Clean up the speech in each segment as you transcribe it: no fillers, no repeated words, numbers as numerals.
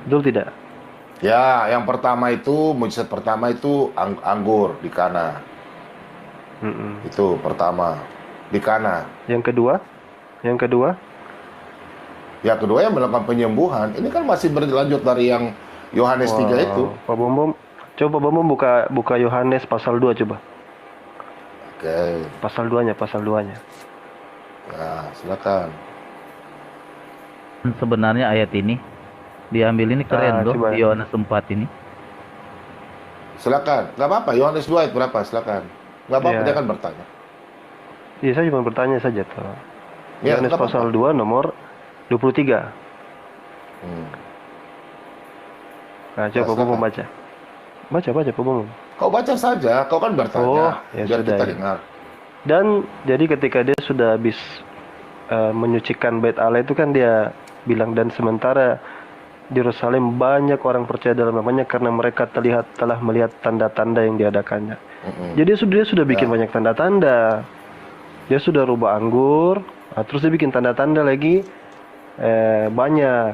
Betul tidak? Ya, yang pertama itu, mujizat pertama itu anggur di Kana. Mm-mm. Itu pertama, di Kana. Yang kedua, yang kedua, Yang kedua yang melakukan penyembuhan. Ini kan masih berlanjut dari yang Yohanes 3 itu. wow, Pak Bom Bom, coba Pak Bom Bom buka buka Yohanes pasal 2 coba. Oke, Pasal 2-nya, pasal 2-nya. ya silakan. Sebenarnya ayat ini diambil ini keren loh Coba. di Yohanes 4 ini. Silakan. Nggak apa-apa, Yohanes 2 ayat berapa? Silakan. Nggak apa-apa, Ya. dia kan bertanya. Iya, saya cuma bertanya saja tuh. Ya, Yohanes nggak apa-apa. pasal 2 nomor 23. Hmm. Nah, Ya, coba Pak Bom Bom silakan. baca. Baca Pak Bom Bom. Kau baca saja, kau kan Oh, bertanya, ya biar sudah kita ya. dengar. Dan jadi ketika dia sudah habis menyucikan bait Allah itu kan dia bilang, dan sementara di Yerusalem banyak orang percaya dalam namanya karena mereka telah melihat tanda-tanda yang diadakannya. Mm-mm. Jadi dia sudah bikin Ya. banyak tanda-tanda. Dia sudah rubah anggur, terus dia bikin tanda-tanda lagi banyak.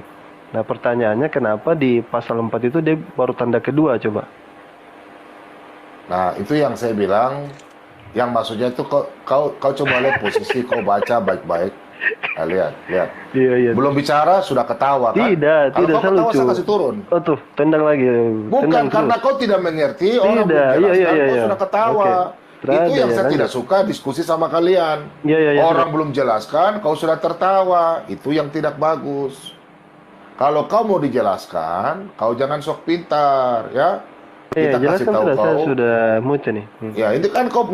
Nah, pertanyaannya kenapa di pasal 4 itu dia baru tanda kedua coba? Nah, itu yang saya bilang, yang maksudnya itu kau coba lihat posisi, kau baca baik-baik. Nah, lihat. Iya, iya. Belum bicara sudah ketawa kan? Tidak, Kalau tidak, kau saya ketawa lucu. saya kasih turun. Oh tuh, tendang lagi. Bukan Tendang karena terus. kau tidak mengerti, orang belum Tidak, iya, jelaskan, iya, kau iya. sudah ketawa. Oke. Itu Terada yang ya, saya tidak lanjut. suka diskusi sama kalian. Iya, iya, iya, Orang sudah. belum jelaskan, kau sudah tertawa. Itu yang tidak bagus. Kalau kau mau dijelaskan, kau jangan sok pintar, ya. Iya, Kita kasih jelaskan tahu sudah, saya kau. sudah muter nih. Ya, ini kan kau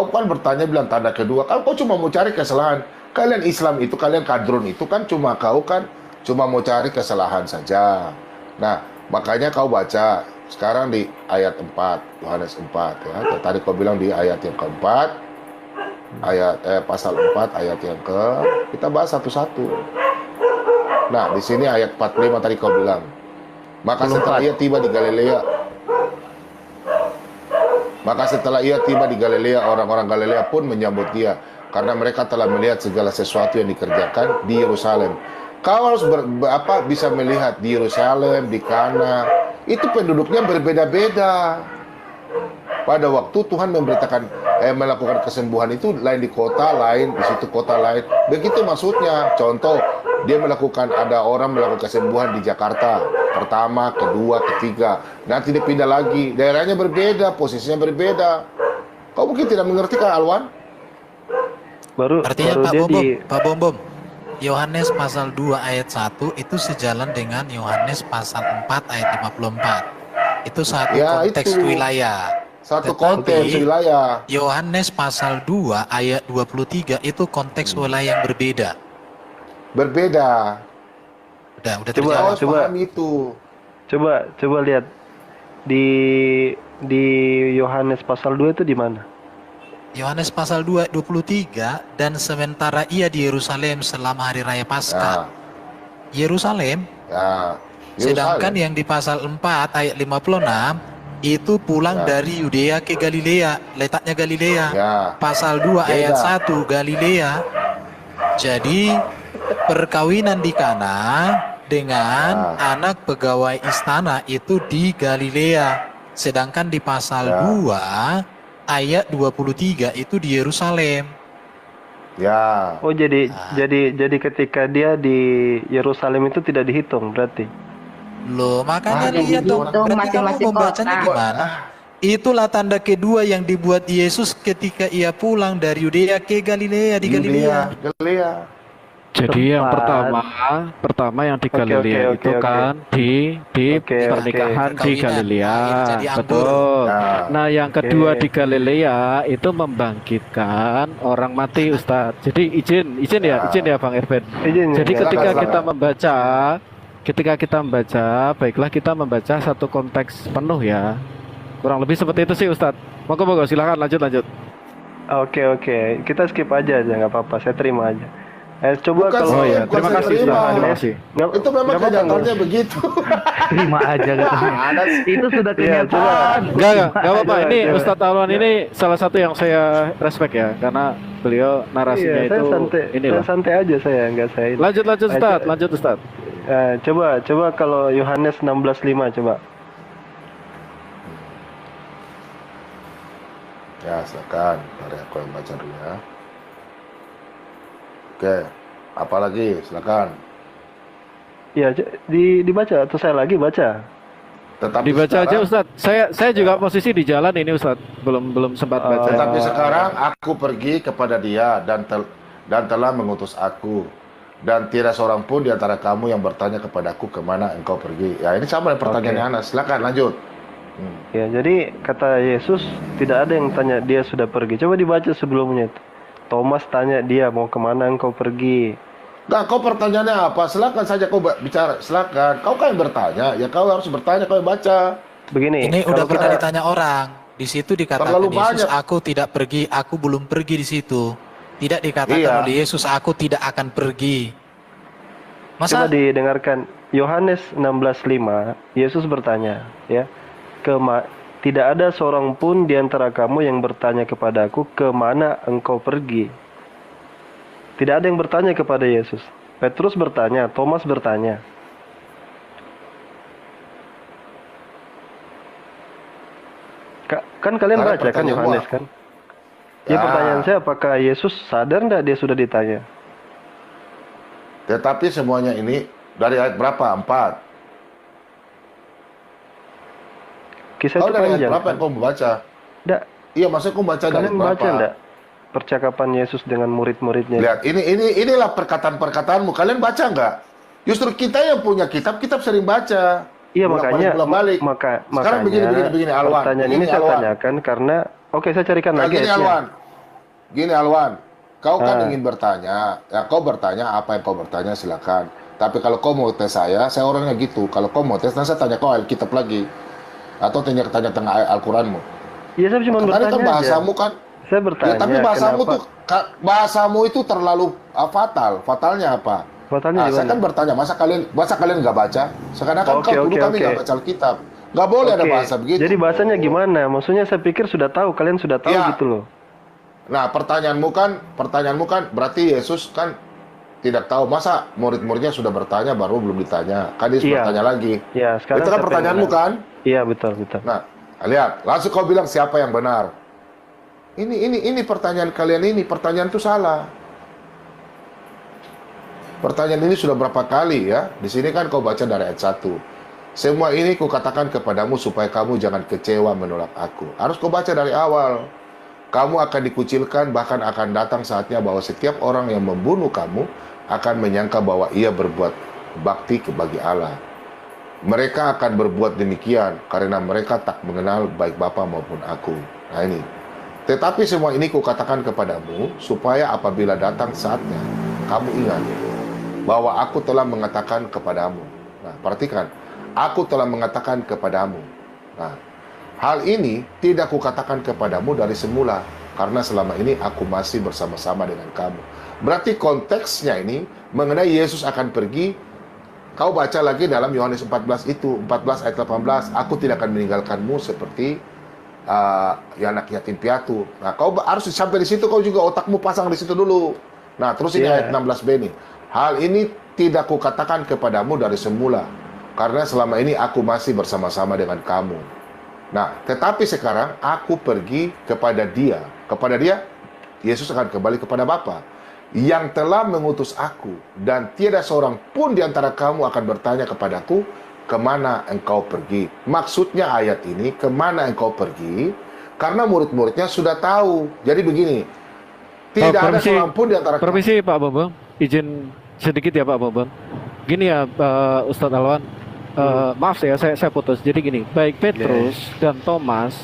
kan bertanya bilang tanda kedua. Kan kau cuma mau cari kesalahan. Kalian Islam itu, kalian kadrun itu kan kau kan cuma mau cari kesalahan saja. Nah, makanya kau baca sekarang di ayat 4, Yohanes 4 ya. Tadi kau bilang di ayat yang keempat, pasal 4 ayat yang ke, kita bahas satu-satu. Nah, di sini ayat 45 tadi kau bilang. Maka setelah ia tiba di Galilea, orang-orang Galilea pun menyambut dia, karena mereka telah melihat segala sesuatu yang dikerjakan di Yerusalem. Kau harus bisa melihat di Yerusalem, di Kana, itu penduduknya berbeda-beda. Pada waktu Tuhan melakukan kesembuhan itu lain di kota lain, di situ kota lain. Begitu maksudnya. Contoh, ada orang melakukan kesembuhan di Jakarta, pertama, kedua, ketiga. Nanti dia pindah lagi, daerahnya berbeda, posisinya berbeda. Kau mungkin tidak mengerti kan, Alwan? Artinya Baru dia Pak Bom Bom, Yohanes pasal 2 ayat 1 itu sejalan dengan Yohanes pasal 4 ayat 54. Itu satu Ya, konteks itu. wilayah. Satu Tetapi konteks wilayah. Yohanes pasal 2 ayat 23 itu konteks wilayah yang berbeda. Berbeda. Udah Coba, terjawab. Kau harus pahami itu. coba lihat di Yohanes pasal 2 itu di mana? Yohanes pasal 2 ayat 23, dan sementara ia di Yerusalem selama hari raya Paskah. Yerusalem. Ya. Sedangkan yang di pasal 4 ayat 56 itu pulang dari Yudea ke Galilea, letaknya Galilea. Ya. Pasal 2 Beda. ayat 1 Galilea. Jadi perkawinan di Kana dengan anak pegawai istana itu di Galilea. Sedangkan di pasal 2 ayat 23 itu di Yerusalem. Ya. Oh, jadi ketika dia di Yerusalem itu tidak dihitung berarti. Loh, makanya Aduh, lihat dong, itu berarti kamu masing-masing membacanya kota. gimana? Itulah tanda kedua yang dibuat Yesus ketika ia pulang dari Yudea ke Galilea, di Galilea. Galilea. Jadi yang Tempat. pertama yang di Oke, Galilea oke, itu oke. kan di Oke, pernikahan di Perkawinan. Galilea, Nah, jadi anggur. betul. Nah. Nah, yang kedua Oke. di Galilea itu membangkitkan orang mati, Ustadz. Jadi izin ya Bang Irfan. Izin, Jadi ya. ketika Silakan, kita silakan. membaca, baiklah kita membaca satu konteks penuh ya. Kurang lebih seperti itu sih, Ustadz. Monggo, silakan lanjut. Oke, kita skip aja nggak apa-apa, saya terima aja. Coba Bukan kalau Oh ya, bukan terima saya kasih, terima. Ustadz. Terima kasih. Itu memang kenyataannya begitu. Terima aja katanya. Ada Itu sudah Iya, kenyataan. Enggak apa-apa. Ini Coba. Ustadz Alwan ini salah satu yang saya respect ya, karena beliau narasinya iya, itu saya inilah. santai aja, saya nggak saya. Lanjut Ustadz, lanjut Ustadz. Coba kalau Yohanes 16:5 coba. Ya, silakan. Mari aku yang baca dulu ya. Oke, apalagi? Silakan. Ya, dibaca atau saya lagi baca? Tetapi Dibaca aja sekarang, Ustadz. Saya juga posisi di jalan ini Ustadz. Belum sempat baca. tetapi sekarang aku pergi kepada dia dan telah mengutus aku. Dan tidak seorang pun di antara kamu yang bertanya kepadaku kemana engkau pergi. Ya, ini sama dengan pertanyaan Anas. Silakan lanjut. Ya, jadi kata Yesus tidak ada yang tanya dia sudah pergi. Coba dibaca sebelumnya itu. Thomas tanya dia mau kemana engkau pergi. Nah, kau pertanyaannya apa? Silakan saja kau bicara. Silakan. Kau kan yang bertanya. Ya kau harus bertanya. Kau yang baca. Begini. Ini kalau udah pernah kita- ditanya orang. Di situ dikatakan Terlalu Yesus, banyak. aku tidak pergi, aku belum pergi di situ. Tidak dikatakan Iya. oleh Yesus, aku tidak akan pergi. Coba Masa didengarkan Yohanes 16:5. Yesus bertanya, ya. Tidak ada seorang pun di antara kamu yang bertanya kepadaku kemana engkau pergi. Tidak ada yang bertanya kepada Yesus. Petrus bertanya, Thomas bertanya. Kan kalian Karena baca kan pertanyaan Yohanes gua. kan? Ya, Ya. pertanyaan saya apakah Yesus sadar enggak dia sudah ditanya? Tetapi semuanya ini dari ayat berapa? 4. Kisah Kau itu dari ayat panjang. berapa yang kau membaca? Enggak, Iya, maksudnya kau baca dari kalian berapa? baca enggak percakapan Yesus dengan murid-muridnya? Lihat, inilah perkataan-perkataanmu. Kalian baca nggak? Justru kita yang punya kitab sering baca. Iya, Bolak-balik, makanya bolak-balik. Sekarang begini, Alwan. Pertanyaan Begini, ini saya Alwan. tanyakan karena saya carikan Nah, lagi gini, ayatnya. Alwan. Gini, Alwan. Kau kan Ah. ingin bertanya. Ya, kau bertanya apa yang kau bertanya, silakan. Tapi kalau kau mau tes saya orangnya gitu. Kalau kau mau tes, nanti saya tanya kau Alkitab lagi. Atau tanya tengah ayat Al-Quranmu. Iya, saya cuma Tadi bertanya kan aja. bahasamu kan. Saya bertanya. Ya, tapi bahasamu kenapa? tuh, bahasamu itu terlalu fatal. Fatalnya apa? Fatalnya di Saya mana? kan bertanya, masa kalian nggak baca? Sekarang kan Oke, kau tuduh oke, kami oke. nggak baca Alkitab. Nggak boleh ada Oke, bahasa begitu. jadi bahasanya gimana? Maksudnya saya pikir sudah tahu, kalian sudah tahu Ya. gitu loh. Nah, pertanyaanmu kan berarti Yesus kan tidak tahu. Masa murid-muridnya sudah bertanya baru belum ditanya? Kan dia Iya. bertanya lagi. Ya, sekarang Itu kan siapa yang pertanyaanmu benar? kan? Iya, betul, betul. Nah, lihat, langsung kau bilang siapa yang benar. Ini pertanyaan kalian ini, pertanyaan itu salah. Pertanyaan ini sudah berapa kali ya? Di sini kan kau baca dari ayat 1. Semua ini kukatakan kepadamu supaya kamu jangan kecewa menolak aku. Harus kau baca dari awal. Kamu akan dikucilkan, bahkan akan datang saatnya bahwa setiap orang yang membunuh kamu akan menyangka bahwa ia berbuat bakti bagi Allah. Mereka akan berbuat demikian karena mereka tak mengenal baik Bapa maupun aku. Nah ini. Tetapi semua ini kukatakan kepadamu supaya apabila datang saatnya kamu ingat bahwa aku telah mengatakan kepadamu. Nah, perhatikan, aku telah mengatakan kepadamu. Nah, hal ini tidak kukatakan kepadamu dari semula karena selama ini aku masih bersama-sama dengan kamu. Berarti konteksnya ini mengenai Yesus akan pergi. Kau baca lagi dalam Yohanes 14 itu, 14 ayat 18, aku tidak akan meninggalkanmu seperti anak yatim piatu. Nah, kau harus sampai di situ, kau juga otakmu pasang di situ dulu. Nah, terus ini ayat 16b nih. Hal ini tidak kukatakan kepadamu dari semula, karena selama ini aku masih bersama-sama dengan kamu. Nah, tetapi sekarang aku pergi kepada dia. Kepada dia, Yesus akan kembali kepada Bapa yang telah mengutus aku, dan tiada seorang pun di antara kamu akan bertanya kepadaku, kemana engkau pergi? Maksudnya ayat ini, kemana engkau pergi? Karena murid-muridnya sudah tahu. Jadi begini, tidak ada seorang pun di antara kamu. Permisi Pak Bambang, izin sedikit ya Pak Bambang. Gini ya Ustadz Alwan, maaf ya saya putus. Jadi gini, baik Petrus dan Thomas,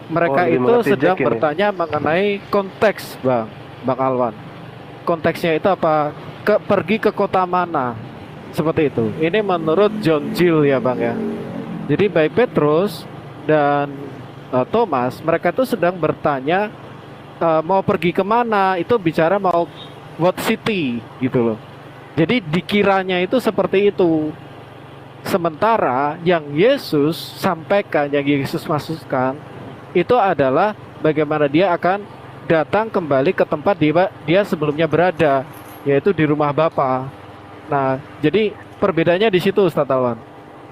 mereka lebih itu mengerti sedang Jack ini. bertanya mengenai konteks Bang Alwan. Konteksnya itu apa? Pergi ke kota mana? Seperti itu. Ini menurut John Gill ya Bang ya. Jadi baik Petrus dan Thomas, mereka itu sedang bertanya mau pergi kemana, itu bicara mau what city gitu loh. Jadi dikiranya itu seperti itu. Sementara yang Yesus sampaikan, yang Yesus maksudkan itu adalah bagaimana dia akan datang kembali ke tempat dia sebelumnya berada, yaitu di rumah Bapa. Nah, jadi perbedaannya di situ Ustaz Alwan.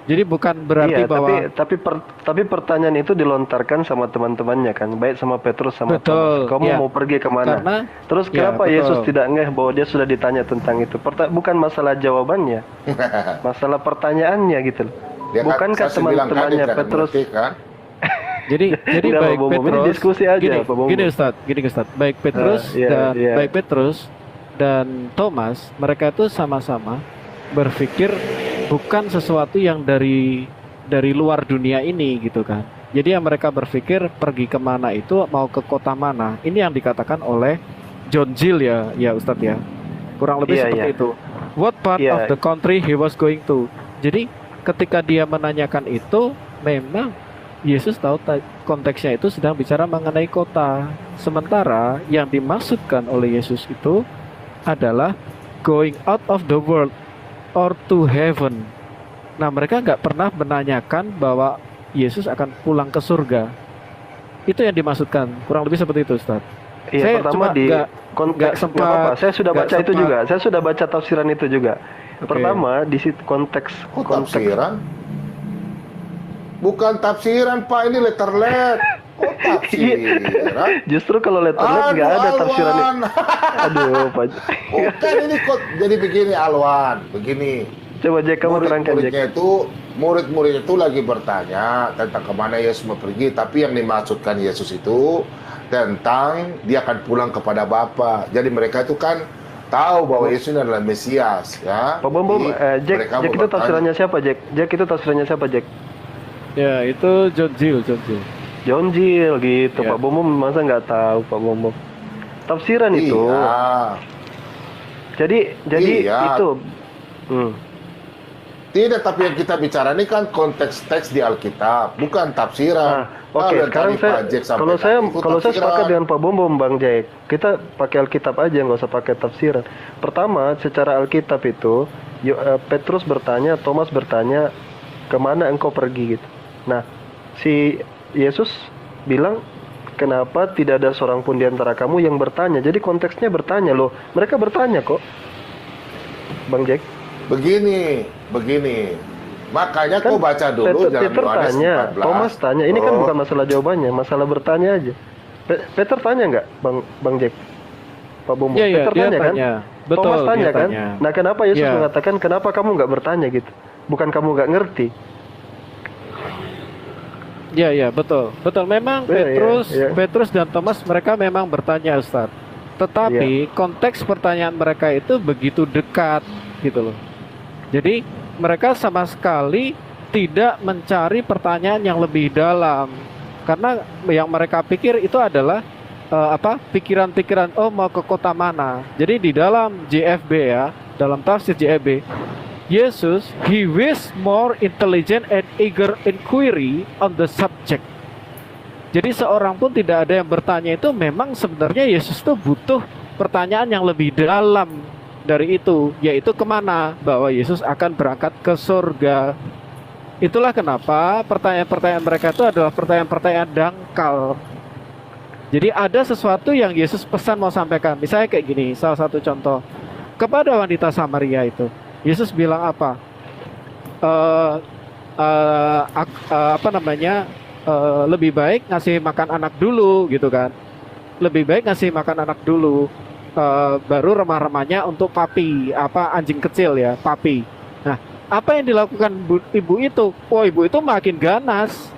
Jadi bukan berarti Iya, bahwa tapi pertanyaan itu dilontarkan sama teman-temannya kan, baik sama Petrus sama betul, Thomas. Kamu ya. mau pergi kemana? Karena Terus ya, kenapa Yesus betul. tidak ngeh bahwa dia sudah ditanya tentang itu? Bukan masalah jawabannya, masalah pertanyaannya gitu loh. Dia kan, Bukankah saya bilang kan, dia teman-temannya tidak Petrus? mengerti, kan? Jadi Enggak, baik Pak Bobo, ini Petrus diskusi aja, gini, Pak Bobo. gini Ustaz, baik Petrus Iya, iya. baik Petrus dan Thomas, mereka itu sama-sama berpikir bukan sesuatu yang dari luar dunia ini gitu kan. Jadi yang mereka berpikir pergi kemana itu mau ke kota mana. Ini yang dikatakan oleh John Gill ya Ustadz ya. Kurang lebih Iya, seperti iya. itu. What part Iya. of the country he was going to. Jadi ketika dia menanyakan itu, memang Yesus tahu konteksnya itu sedang bicara mengenai kota. Sementara yang dimaksudkan oleh Yesus itu adalah going out of the world or to heaven. Nah, mereka nggak pernah menanyakan bahwa Yesus akan pulang ke surga. Itu yang dimaksudkan. Kurang lebih seperti itu, Ustaz. Iya, Saya pertama cuma di nggak konteks sempat- nggak apa-apa. Saya sudah nggak baca itu sempat- juga. Saya sudah baca tafsiran itu juga. Oke. Pertama di situ konteks Kok tafsiran? Bukan tafsiran, Pak. Ini letter let. Kok tafsiran? Justru kalau letternet nggak ada tafsiran. Alwan. Aduh, Pak. Bukan ini kok jadi begini, Alwan. Begini. Coba Jack kamu terangkan Jack. Murid-murid itu lagi bertanya tentang kemana Yesus mau pergi, tapi yang dimaksudkan Yesus itu tentang dia akan pulang kepada Bapa. Jadi mereka itu kan tahu bahwa Yesus ini adalah Mesias, ya. Pak Bom, Jadi Jack, mereka Jack mau itu bertanya. tafsirannya siapa Jack? Jack itu tafsirannya siapa Jack? Ya, itu John Gill. John Gill gitu. Ya. Pak Bom masa nggak tahu Pak Bom? Tafsiran itu. Iya. Jadi Iya. itu. Hmm. Tidak, tapi yang kita bicara ini kan konteks teks di Alkitab, bukan tafsiran. Oke, yang sekarang tadi Pak Jack kalau sampaikan itu saya tafsiran. sepakat dengan Pak Bom Bang Jack. Kita pakai Alkitab aja, nggak usah pakai tafsiran. Pertama, secara Alkitab itu Petrus bertanya, Thomas bertanya, kemana engkau pergi gitu. Nah, si Yesus bilang, kenapa tidak ada seorang pun di antara kamu yang bertanya? Jadi konteksnya bertanya loh. Mereka bertanya kok, Bang Jack. Begini. Makanya Kan kau baca dulu dalam Peter Yohanes tanya, 14. Thomas tanya. Ini kan Oh, bukan masalah jawabannya, masalah bertanya aja. Peter tanya nggak, Bang Jack? Pak Bumbu. Iya, Peter dia tanya kan? tanya. Betul, Thomas tanya dia kan? tanya. Nah, kenapa Yesus Iya. mengatakan kenapa kamu nggak bertanya gitu? Bukan kamu nggak ngerti. Ya, betul. Memang Iya, iya. Petrus dan Thomas mereka memang bertanya, Ustaz. Tetapi konteks pertanyaan mereka itu begitu dekat gitu loh. Jadi mereka sama sekali tidak mencari pertanyaan yang lebih dalam. Karena yang mereka pikir itu adalah pikiran-pikiran mau ke kota mana. Jadi di dalam JFB ya, dalam tafsir JFB, Yesus, he was more intelligent and eager inquiry on the subject. Jadi seorang pun tidak ada yang bertanya itu, memang sebenarnya Yesus tuh butuh pertanyaan yang lebih dalam dari itu, yaitu kemana? Bahwa Yesus akan berangkat ke surga. Itulah kenapa pertanyaan-pertanyaan mereka itu adalah pertanyaan-pertanyaan dangkal. Jadi ada sesuatu yang Yesus pesan mau sampaikan. Misalnya kayak gini, salah satu contoh. Kepada wanita Samaria itu, Yesus bilang apa? Lebih baik ngasih makan anak dulu gitu kan. Lebih baik ngasih makan anak dulu. Baru remah-remahnya untuk papi, anjing kecil ya, papi. Nah, apa yang dilakukan ibu itu? Oh, ibu itu makin ganas.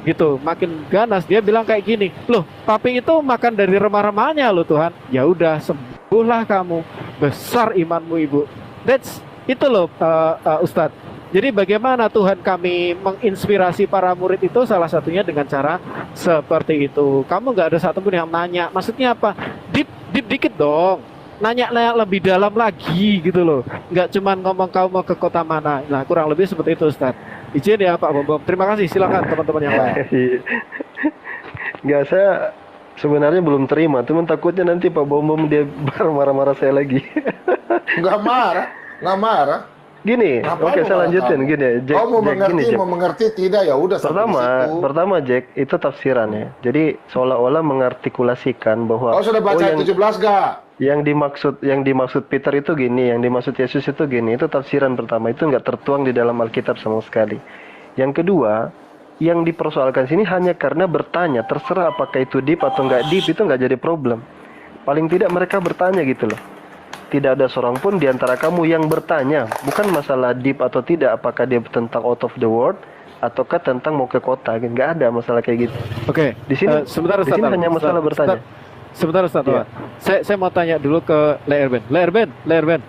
Gitu, makin ganas. Dia bilang kayak gini, "Loh, papi itu makan dari remah-remahnya loh Tuhan." Ya udah, sembuhlah kamu. Besar imanmu, Ibu. Itu loh Ustadz. Jadi bagaimana Tuhan kami menginspirasi para murid itu, salah satunya dengan cara seperti itu. Kamu nggak ada satupun yang nanya. Maksudnya apa? Deep dikit dong. Nanya lebih dalam lagi gitu loh. Nggak cuman ngomong kamu mau ke kota mana. Nah, kurang lebih seperti itu Ustadz. Izin ya Pak Bom. Terima kasih. Silakan teman-teman yang lain. Nggak, saya sebenarnya belum terima. Cuman takutnya nanti Pak Bom dia marah-marah saya lagi. nggak marah. Gini, Ngapain oke lu saya malah lanjutin tahu? gini, Jack. Kau mau Jack, mengerti, gini, Jack. mau mengerti tidak ya udah sampai di situ. Pertama Jack itu tafsiran ya. Jadi seolah-olah mengartikulasikan bahwa Kau sudah baca ayat 17 gak? yang dimaksud Peter itu gini, yang dimaksud Yesus itu gini. Itu tafsiran pertama, itu nggak tertuang di dalam Alkitab sama sekali. Yang kedua, yang dipersoalkan sini hanya karena bertanya, terserah apakah itu deep atau nggak deep, itu nggak jadi problem. Paling tidak mereka bertanya gitu loh. Tidak ada seorang pun di antara kamu yang bertanya, bukan masalah deep atau tidak, apakah dia tentang out of the world ataukah tentang mau ke kota, gitu. Nggak ada masalah kayak gitu. Oke. Di sini, sebentar di Ustaz. sini hanya masalah bertanya. Sebentar Ustaz. Iya. Saya mau tanya dulu ke Le Erben.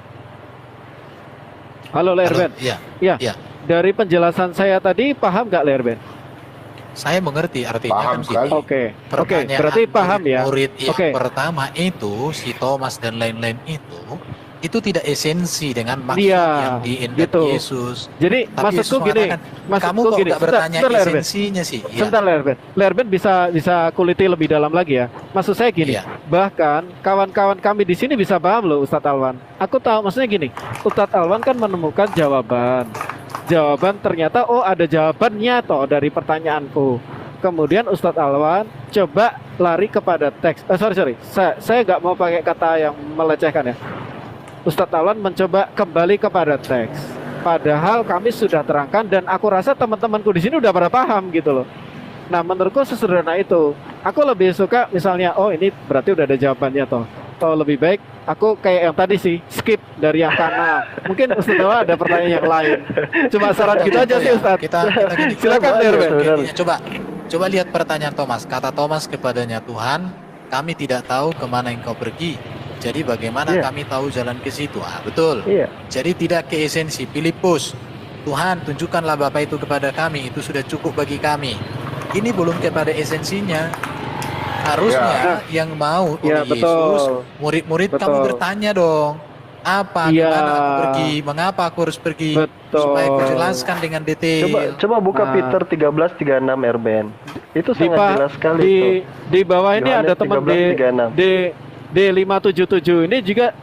Halo Le Erben. Iya. Ya. Iya. Dari penjelasan saya tadi paham nggak Le Erben? Saya mengerti artinya Paham kan sekali. gini. Oke. Pertanyaan Berarti paham ya. murid yang Oke. pertama itu si Thomas dan lain-lain itu tidak esensi dengan maksud Iya, yang diingat gitu. Yesus. Jadi Tapi Yesus maksudku gini, mengatakan, kamu kok nggak bertanya sebentar, Le Erben. esensinya sih? Iya. Sebentar Le Erben bisa kuliti lebih dalam lagi ya. Maksud saya gini, Iya. bahkan kawan-kawan kami di sini bisa paham loh Ustadz Alwan. Aku tahu maksudnya gini, Ustadz Alwan kan menemukan jawaban ternyata oh ada jawabannya toh dari pertanyaanku. Kemudian Ustadz Alwan coba lari kepada teks. Sorry, saya nggak mau pakai kata yang melecehkan ya. Ustadz Alwan mencoba kembali kepada teks. Padahal kami sudah terangkan dan aku rasa teman-temanku di sini udah pada paham gitu loh. Nah menurutku sesederhana itu. Aku lebih suka misalnya, oh ini berarti udah ada jawabannya toh. Atau lebih baik aku kayak yang tadi sih skip dari yang kanan. Mungkin Ustadz Alwan ada pertanyaan yang lain. Cuma saran gitu aja sih Ustadz. Kita gini. Silakan, Coba, Erben. sebenarnya. Coba lihat pertanyaan Thomas. Kata Thomas kepadanya, Tuhan, kami tidak tahu kemana engkau pergi. Jadi bagaimana Iya. kami tahu jalan ke situ? Ah, betul. Iya. Jadi tidak ke esensi. Filipus, Tuhan tunjukkanlah Bapa itu kepada kami. Itu sudah cukup bagi kami. Ini belum kepada esensinya. Harusnya yang mau oleh Ya, betul. Yesus, murid-murid Betul. kamu bertanya dong. Apa, Iya. kemana aku pergi, mengapa aku harus pergi, Betul. supaya aku jelaskan dengan detail. Coba buka Nah. Peter 13:36 Erben. Itu Di, sangat jelas sekali di, tuh. di bawah ini Yohanes ada teman 13:36. D577 ini juga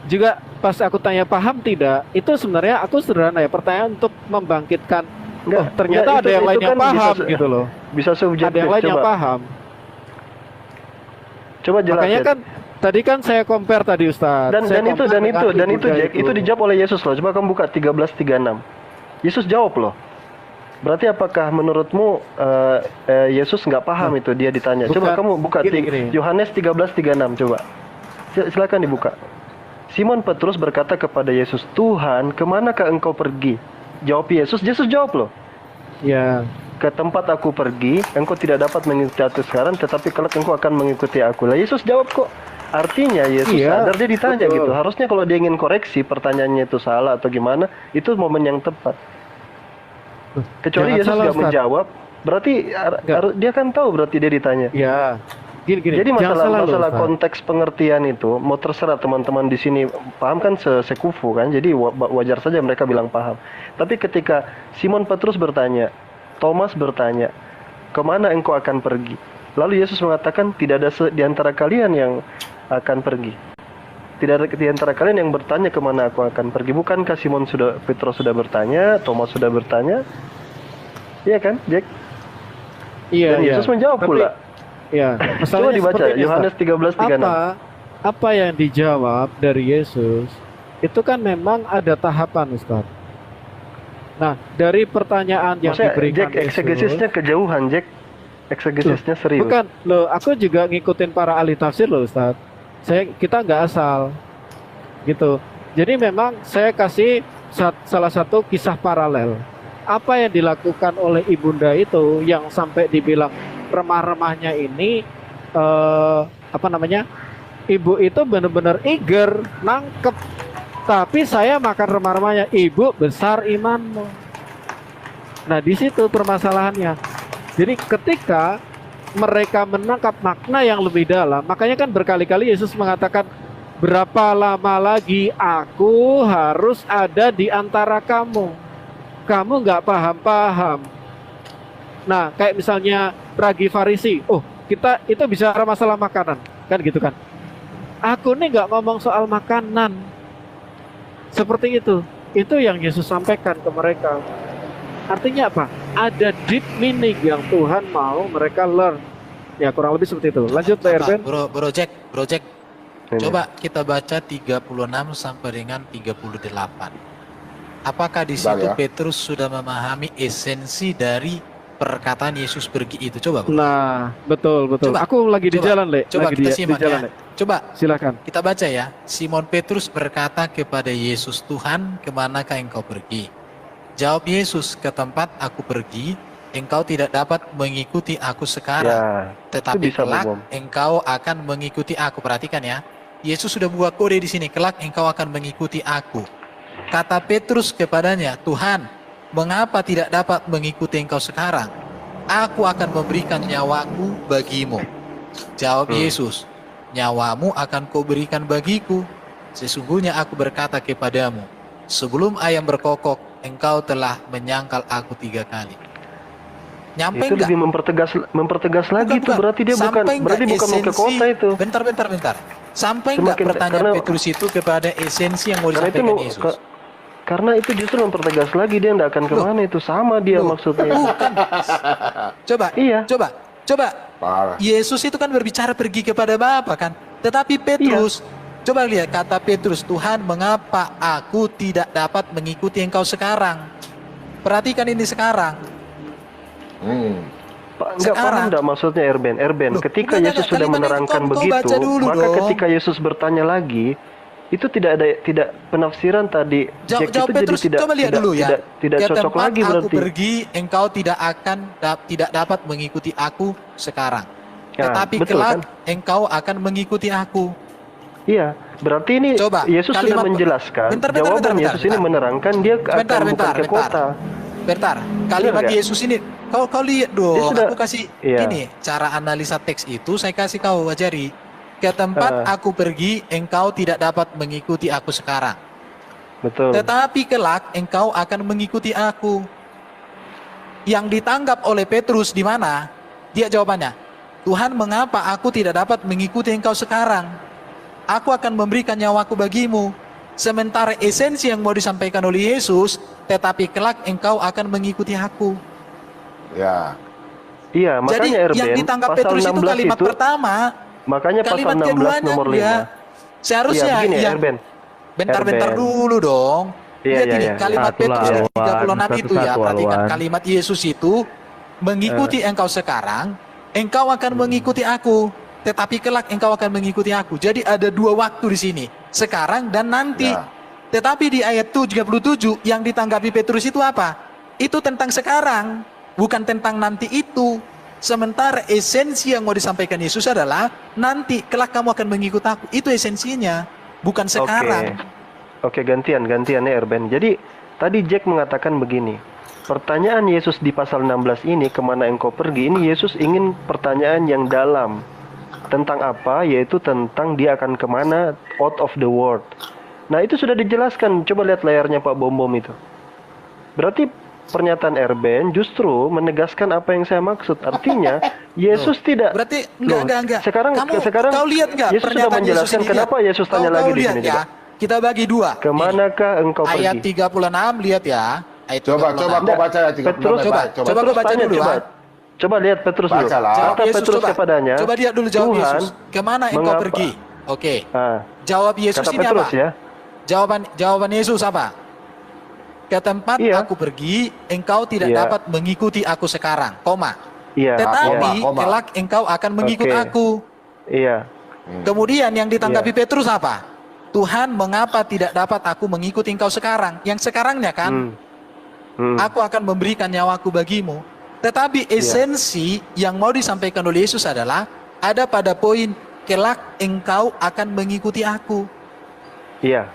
pas aku tanya paham tidak, itu sebenarnya aku sederhana ya, pertanyaan untuk membangkitkan ternyata ada yang lain yang kan paham bisa, gitu loh, bisa subjektif. ada yang lain yang coba paham. coba Makanya jelasin. kan tadi kan saya compare tadi Ustaz. dan Saya itu compare dengan Jack, Ibunda itu dijawab oleh Yesus loh. Coba kamu buka 13:36. Yesus jawab loh. Berarti apakah menurutmu Yesus nggak paham itu dia ditanya? Coba Bukan. kamu buka Gini. Yohanes 13:36 coba. Silakan dibuka. Simon Petrus berkata kepada Yesus, "Tuhan, kemanakah engkau pergi?" Jawab Yesus jawab loh. Ya, Ke tempat aku pergi, engkau tidak dapat mengikuti aku sekarang, tetapi kelak engkau akan mengikuti aku. Lah Yesus jawab kok. Artinya Yesus Iya, sadar dia ditanya betul. gitu. Harusnya kalau dia ingin koreksi pertanyaannya itu salah atau gimana, itu momen yang tepat. Kecuali jangan Yesus salah, nggak Ustaz. menjawab, berarti Nggak. dia kan tahu berarti dia ditanya. ya. Gini. Jadi jangan salah loh, masalah Ustaz. konteks pengertian itu mau terserah teman-teman di sini paham kan sekufu kan. Jadi wajar saja mereka bilang paham. Tapi ketika Simon Petrus bertanya, Thomas bertanya, "Kemana engkau akan pergi?" Lalu Yesus mengatakan, "Tidak ada di antara kalian yang akan pergi. Tidak ada di antara kalian yang bertanya kemana aku akan pergi." Bukankah Petrus sudah bertanya, Thomas sudah bertanya? Iya kan, Jack? Iya, Dan Yesus menjawab Tapi- pula. Ya, Coba masalahnya dibaca seperti ini, Yohanes Ustaz. 13:36. Apa yang dijawab dari Yesus itu kan memang ada tahapan, Ustaz. Nah, dari pertanyaan yang Maksudnya, diberikan Jack, eksegesisnya kejauhan, Jack. Eksegesisnya serius. bukan loh, aku juga ngikutin para ahli tafsir loh, Ustaz. Kita nggak asal gitu. Jadi memang saya kasih salah satu kisah paralel. Apa yang dilakukan oleh ibunda itu yang sampai dibilang remah-remahnya ini ibu itu benar-benar eager nangkep, tapi saya makan remah-remahnya, ibu besar imanmu. Nah di situ permasalahannya. Jadi ketika mereka menangkap makna yang lebih dalam, makanya kan berkali-kali Yesus mengatakan, berapa lama lagi aku harus ada di antara kamu? Kamu nggak paham-paham. Nah, kayak misalnya ragi Farisi, oh kita itu bisa masalah makanan, kan gitu kan? Aku nih nggak ngomong soal makanan, seperti itu. Itu yang Yesus sampaikan ke mereka. Artinya apa? Ada deep meaning yang Tuhan mau mereka learn. Ya kurang lebih seperti itu. Lanjut Pak Erben. Bro Jack, Ini. coba kita baca 36 sampai dengan 38. Apakah di situ Ya. Petrus sudah memahami esensi dari perkataan Yesus pergi itu? Coba, bro. Nah, betul. Coba, Aku lagi di coba, jalan, Le. Coba Lagi kita di simak jalan, ya. Le. Coba Silakan. kita baca ya. Simon Petrus berkata kepada Yesus, Tuhan, kemanakah engkau pergi? Jawab Yesus, ke tempat aku pergi, engkau tidak dapat mengikuti aku sekarang. Ya, Tetapi itu bisa, kelak Bom. engkau akan mengikuti aku. Perhatikan ya. Yesus sudah buat kode di sini. Kelak engkau akan mengikuti aku. Kata Petrus kepadanya, Tuhan, mengapa tidak dapat mengikuti engkau sekarang? Aku akan memberikan nyawaku bagimu. Jawab Yesus, nyawamu akan kau berikan bagiku. Sesungguhnya aku berkata kepadamu, sebelum ayam berkokok, engkau telah menyangkal aku 3 kali. Nyampe Itu enggak? lebih mempertegas lagi itu berarti dia bukan Sampai berarti nggak bukan mau ke esensi- kota itu. Bentar. Sampai enggak Semakin- pertanyaan karena- Petrus itu kepada esensi yang mau Karena itu disampaikan Yesus? karena itu justru mempertegas lagi dia tidak akan kemana itu sama dia Loh, maksudnya. Bukan. Coba, Iya. coba. Parah. Yesus itu kan berbicara pergi kepada Bapa kan. Tetapi Petrus, coba lihat kata Petrus, Tuhan, mengapa aku tidak dapat mengikuti engkau sekarang? Perhatikan ini sekarang. Pak, enggak paham Sekarang- enggak maksudnya Erben? Loh, Ketika enggak, Yesus sudah kalimat itu menerangkan kau begitu, baca dulu maka dong. ketika Yesus bertanya lagi, itu tidak penafsiran tadi Jack Jawab itu Petrus, jadi tidak coba lihat tidak, dulu ya. tidak Ke cocok tempat lagi aku berarti. pergi, engkau tidak dapat mengikuti aku sekarang. Ya, Tetapi betul kelak kan? engkau akan mengikuti aku. Iya, berarti ini Coba, Yesus sudah kalimat- menjelaskan. Bentar, jawaban Yesus ini menerangkan dia akan bukan ke kota. Bentar, kalimat nggak? Yesus ini, kau lihat dong. Dia sudah- Aku kasih Iya. ini cara analisa teks itu, saya kasih kau ajari. Ke tempat aku pergi, engkau tidak dapat mengikuti aku sekarang. Betul. Tetapi kelak engkau akan mengikuti aku. Yang ditanggap oleh Petrus di mana? Dia jawabannya, Tuhan, mengapa aku tidak dapat mengikuti engkau sekarang? Aku akan memberikan nyawaku bagimu. Sementara esensi yang mau disampaikan oleh Yesus, tetapi kelak engkau akan mengikuti aku. Ya. Iya, Jadi makanya Erben yang ditangkap pasal Petrus itu 16 kalimat itu, pertama, makanya pasal kalimat 16 keduanya nomor 5. dia seharusnya Iya, begini ya, yang Erben. bentar-bentar Erben. dulu dong. Iya, Lihat iya, ini iya. kalimat Satu Petrus lawan, 36 itu ya, satu-satu perhatikan lawan. kalimat Yesus itu mengikuti engkau sekarang, engkau akan mengikuti aku, tetapi kelak engkau akan mengikuti aku. Jadi ada 2 waktu di sini, sekarang dan nanti. Ya. Tetapi di ayat 37 yang ditanggapi Petrus itu apa? Itu tentang sekarang, bukan tentang nanti itu. Sementara esensi yang mau disampaikan Yesus adalah nanti kelak kamu akan mengikut aku. Itu esensinya, bukan sekarang. Oke, gantian ya Erben. Jadi tadi Jack mengatakan begini. Pertanyaan Yesus di pasal 16 ini, kemana engkau pergi? Ini Yesus ingin pertanyaan yang dalam. Tentang apa? Yaitu tentang dia akan kemana out of the world. Nah itu sudah dijelaskan. Coba lihat layarnya Pak Bom itu. Berarti pernyataan Erben justru menegaskan apa yang saya maksud. Artinya Yesus tidak. Berarti Loh, enggak. Sekarang Kau lihat enggak Yesus sudah menjelaskan kenapa Yesus tanya lagi di sini. ya. Coba. Kita bagi 2. Kemanakah engkau Ayat pergi? 36 lihat ya. Ayat Coba 36. kau baca ya 36 Petrus, baik, coba coba. gua baca tanya, dulu, coba. ah. Coba lihat Petrus dulu. Bacalah. Jawab Kata Yesus, Petrus coba. kepadanya, Coba lihat dulu jawab Tuhan, Yesus. Kemana engkau mengapa? pergi? Oke. Ah, Jawab Yesus kata ini Petrus apa? ya. Jawaban Yesus apa? Ke tempat Iya. aku pergi, engkau tidak Iya. dapat mengikuti aku sekarang, koma. Iya, Tetapi koma. kelak engkau akan mengikut Oke. aku. iya. Kemudian yang ditanggapi Iya. Petrus apa? Tuhan, mengapa tidak dapat aku mengikuti engkau sekarang? Yang sekarangnya kan, aku akan memberikan nyawaku bagimu. Tetapi esensi yang mau disampaikan oleh Yesus adalah ada pada poin kelak engkau akan mengikuti aku. Iya.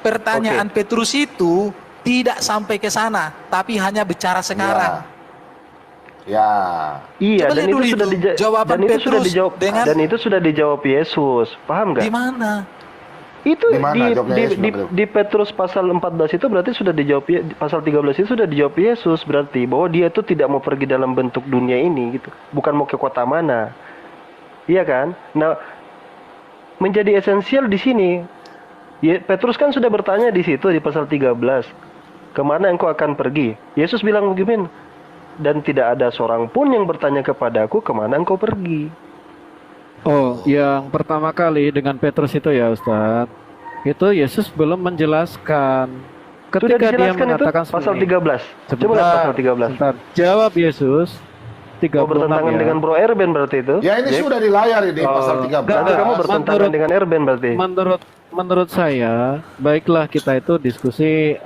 Pertanyaan Petrus itu tidak sampai ke sana, tapi hanya bicara sekarang. Ya. Iya, Coba dan lihat itu dulu sudah itu, jawaban dan itu sudah Petrus dijawab dengan- dan itu sudah dijawab Yesus. Paham nggak? Di mana? Itu Di mana jawabnya Yesus, Bang? di Petrus pasal 14 itu berarti sudah dijawab di pasal 13 itu sudah dijawab Yesus berarti bahwa dia itu tidak mau pergi dalam bentuk dunia ini gitu. Bukan mau ke kota mana. Iya kan? Nah, menjadi esensial di sini Petrus kan sudah bertanya di situ di pasal 13, kemana engkau akan pergi? Yesus bilang begini, dan tidak ada seorang pun yang bertanya kepadaku kemana engkau pergi. Oh, yang pertama kali dengan Petrus itu ya Ustadz, itu Yesus belum menjelaskan. Sudah Ketika dia dijelaskan itu mengatakan pasal seperti ini. 13. Coba lihat pasal 13. Sebentar. Jawab Yesus 36 Oh, bertentangan ya. dengan Bro Erben berarti itu? Ya ini Jack? sudah di layar ini pasal Oh, 13. berarti kamu bertentangan Menurut- dengan Erben berarti. Menurut saya, baiklah kita itu diskusi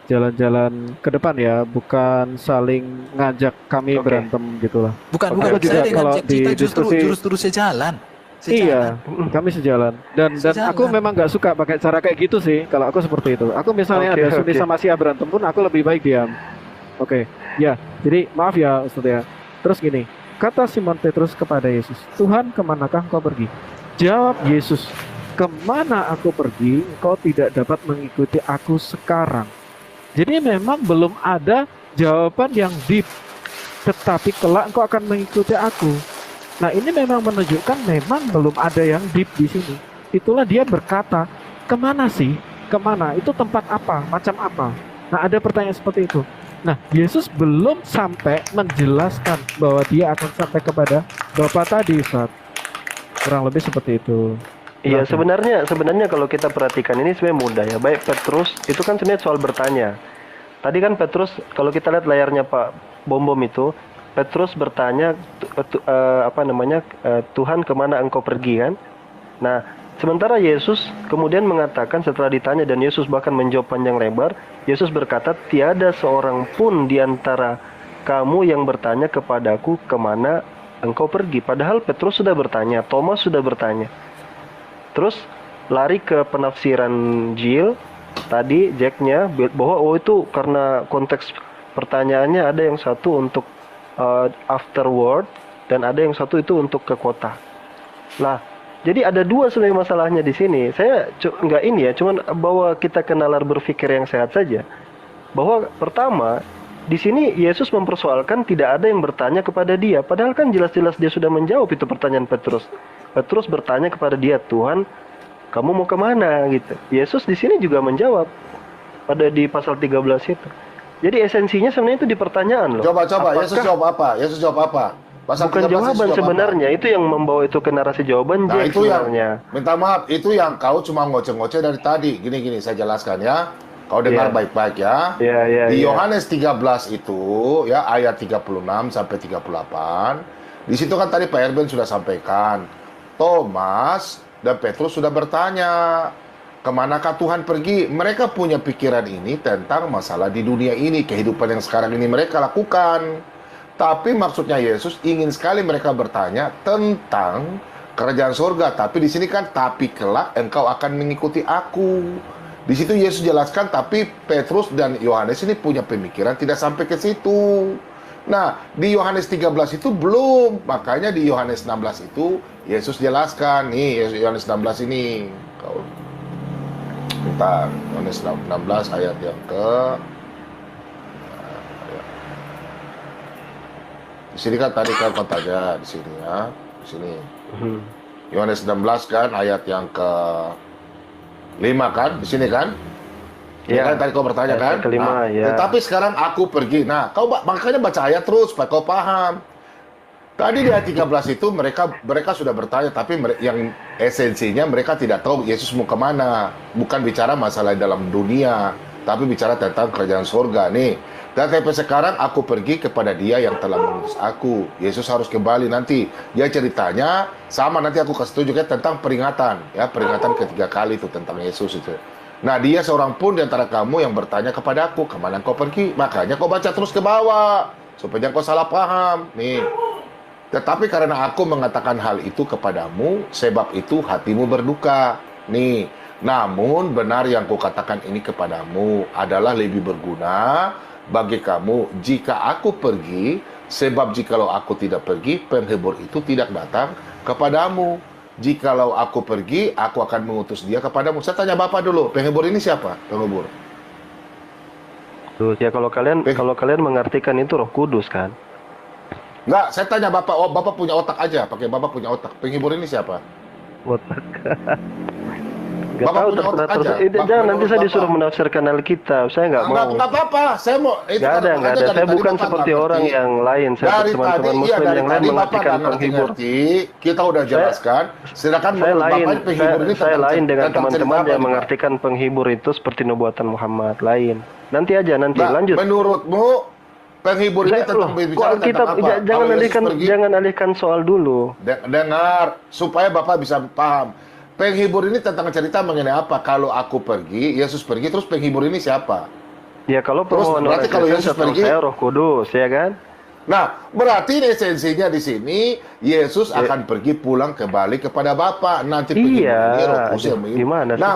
jalan-jalan ke depan ya, bukan saling ngajak kami Oke. berantem gitulah. Bukan, Oke, bukan. aku juga Saya dengan kalau Jack, kita di justru diskusi- terus sejalan. Iya, kami sejalan. Dan Sejalan. aku memang nggak suka pakai cara kayak gitu sih. Kalau aku seperti itu. Aku misalnya Oke, ada Suni oke. sama Sia berantem pun aku lebih baik diam. Oke. Ya, jadi maaf ya Ustaz ya. Terus gini, kata Simon Petrus kepada Yesus, "Tuhan, kemanakah engkau pergi?" Jawab Yesus, "Kemana aku pergi, engkau tidak dapat mengikuti aku sekarang." Jadi memang belum ada jawaban yang deep. Tetapi kelak engkau akan mengikuti aku. Nah, ini memang menunjukkan memang belum ada yang deep di sini. Itulah dia berkata, kemana sih? Kemana? Itu tempat apa? Macam apa? Nah, ada pertanyaan seperti itu. Nah, Yesus belum sampai menjelaskan bahwa dia akan sampai kepada Bapa tadi, Ustaz. Kurang lebih seperti itu. Iya, Silakan. sebenarnya kalau kita perhatikan ini sebenarnya mudah ya. Baik Petrus itu kan sebenarnya soal bertanya. Tadi kan Petrus, kalau kita lihat layarnya Pak Bom itu, Petrus bertanya Tuhan, kemana engkau pergi kan? Nah, sementara Yesus kemudian mengatakan setelah ditanya dan Yesus bahkan menjawab panjang lebar, Yesus berkata, tiada seorang pun di antara kamu yang bertanya kepadaku kemana engkau pergi. Padahal Petrus sudah bertanya, Thomas sudah bertanya. Terus lari ke penafsiran Jill tadi Jacknya bahwa itu karena konteks pertanyaannya ada yang satu untuk afterward dan ada yang satu itu untuk ke kota. Lah, jadi ada dua sebenarnya masalahnya di sini. Saya nggak ini ya, cuman bahwa kita ke nalar berpikir yang sehat saja. Bahwa pertama di sini Yesus mempersoalkan tidak ada yang bertanya kepada dia, padahal kan jelas-jelas dia sudah menjawab itu pertanyaan Petrus. Petrus bertanya kepada dia, Tuhan, kamu mau kemana gitu. Yesus di sini juga menjawab pada di pasal 13 itu. Jadi esensinya sebenarnya itu di pertanyaan loh. Coba, Apakah- Yesus jawab apa? Yesus jawab apa? Pasal Bukan 13 Yesus jawaban jawab sebenarnya, itu yang membawa itu ke narasi jawaban Nah, Jack itu yang sebenarnya. minta maaf, itu yang kau cuma ngoceh-ngoceh dari tadi. Gini-gini saya jelaskan ya. Kau dengar Iya. baik-baik ya. Iya. Di Yohanes 13 itu ya ayat 36 sampai 38. Di situ kan tadi Pak Erben sudah sampaikan. Thomas dan Petrus sudah bertanya, kemanakah Tuhan pergi? Mereka punya pikiran ini tentang masalah di dunia ini, kehidupan yang sekarang ini mereka lakukan. Tapi maksudnya Yesus ingin sekali mereka bertanya tentang kerajaan surga. Tapi di sini kan, tapi kelak engkau akan mengikuti aku. Di situ Yesus jelaskan, tapi Petrus dan Yohanes ini punya pemikiran tidak sampai ke situ. Nah, di Yohanes 13 itu belum. Makanya di Yohanes 16 itu Yesus jelaskan. Nih, Yohanes 16 ini. Kau bentar, Yohanes 16 ayat yang ke di sini kan tadi kan kau tanya di sini ya, di sini. Yohanes 16 kan ayat yang ke 5 kan, di sini kan? Iya. Ya kan tadi kau bertanya Ayat kan? yang kelima, ya. Tetapi sekarang aku pergi. Nah, kau makanya baca ayat terus supaya kau paham. Tadi di ayat 13 itu mereka sudah bertanya, tapi yang esensinya mereka tidak tahu Yesus mau kemana. Bukan bicara masalah dalam dunia, tapi bicara tentang kerajaan surga nih. Dan sampai sekarang aku pergi kepada dia yang telah mengutus aku. Yesus harus kembali nanti. Dia ceritanya sama, nanti aku kasih tunjuknya tentang peringatan. Ya, peringatan ketiga kali itu tentang Yesus itu. Nah, dia seorang pun di antara kamu yang bertanya kepada aku, kemana kau pergi? Makanya kau baca terus ke bawah, supaya jangan kau salah paham. Nih. Tetapi karena aku mengatakan hal itu kepadamu, sebab itu hatimu berduka. Nih. Namun benar yang kukatakan ini kepadamu adalah lebih berguna bagi kamu jika aku pergi, sebab jikalau aku tidak pergi, penghibur itu tidak datang kepadamu. Jikalau aku pergi, aku akan mengutus dia kepadamu. Saya tanya Bapak dulu, penghibur ini siapa? Penghibur. Terus ya kalau kalian mengartikan itu Roh Kudus kan. Enggak, saya tanya Bapak, oh Bapak punya otak aja, pakai Bapak punya otak. Penghibur ini siapa? Otak. Gak Bapak tahu punya otak terserah. aja. Jangan nanti Menurut saya Bapak. disuruh menafsirkan Alkitab. Saya nggak mau. Enggak apa-apa. Saya mau itu Nggak ada, kan nggak aja ada. dari Saya tadi bukan Bapak seperti nggak orang ngerti. yang lain. Saya Dari teman-teman tadi, Muslim dari yang lain tadi Bapak mengartikan nggak penghibur. ngerti. Kita udah jelaskan. Silakan Saya menurut lain, Bapak penghibur ini saya lain dengan tentang cerita teman-teman apa yang nih, Pak? mengartikan penghibur itu seperti nubuatan Muhammad lain. Nanti aja, nanti Mbak, lanjut. menurutmu penghibur ini tentang Kok berbicara tentang Alkitab apa? jangan Kalau Yesus alihkan, pergi, jangan alihkan soal dulu. dengar supaya Bapak bisa paham. Penghibur ini tentang cerita mengenai apa? Kalau aku pergi, Yesus pergi, terus penghibur ini siapa? Ya kalau Terus permohonan berarti kalau Yesus Yesus datang pergi- saya Roh Kudus, ya kan? Nah, berarti esensinya di sini Yesus akan pergi pulang kembali kepada Bapa. Nanti penghibur Iya, ini Roh Kudus yang menghibur. gimana sih? Nah,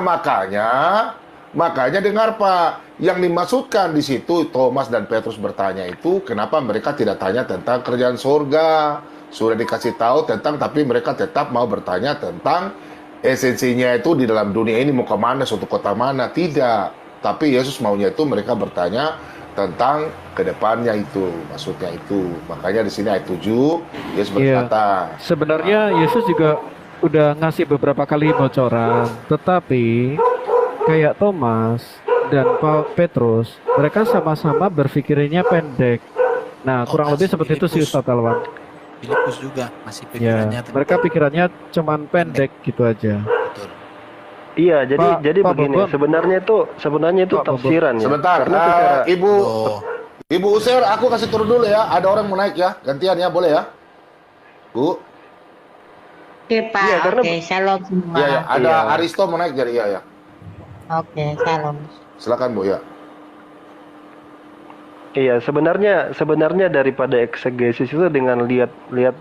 makanya dengar Pak, yang dimaksudkan di situ Thomas dan Petrus bertanya itu kenapa mereka tidak tanya tentang kerjaan surga? Sudah dikasih tahu tentang, tapi mereka tetap mau bertanya tentang esensinya itu di dalam dunia ini mau kemana, suatu kota mana? Tidak. Tapi Yesus maunya itu mereka bertanya tentang kedepannya itu, maksudnya itu. Makanya di sini ayat 7 Yesus Iya. berkata, Sebenarnya Yesus juga udah ngasih beberapa kali bocoran, tetapi kayak Thomas dan Petrus, mereka sama-sama berpikirnya pendek. Nah, kurang Thomas, lebih seperti itu sih Filipus. Ustadz Alwan. Filipus juga masih Ya, pikirannya tentang mereka pikirannya cuman pendek gitu aja. betul. Iya, Pak begini. Bobon. Sebenarnya itu Pak Bobon. tafsiran ya. sebentar, Karena secara- Loh, Ibu User, aku kasih turun dulu ya. Ada orang mau naik ya, gantian ya, boleh ya? Bu, Oke Pak, Iya, karena- oke, shalom semua. iya ya. Ada Iya. Aristo mau naik jadi ya. Oke, shalom. Silakan Bu ya. Iya, sebenarnya daripada eksegesis itu dengan lihat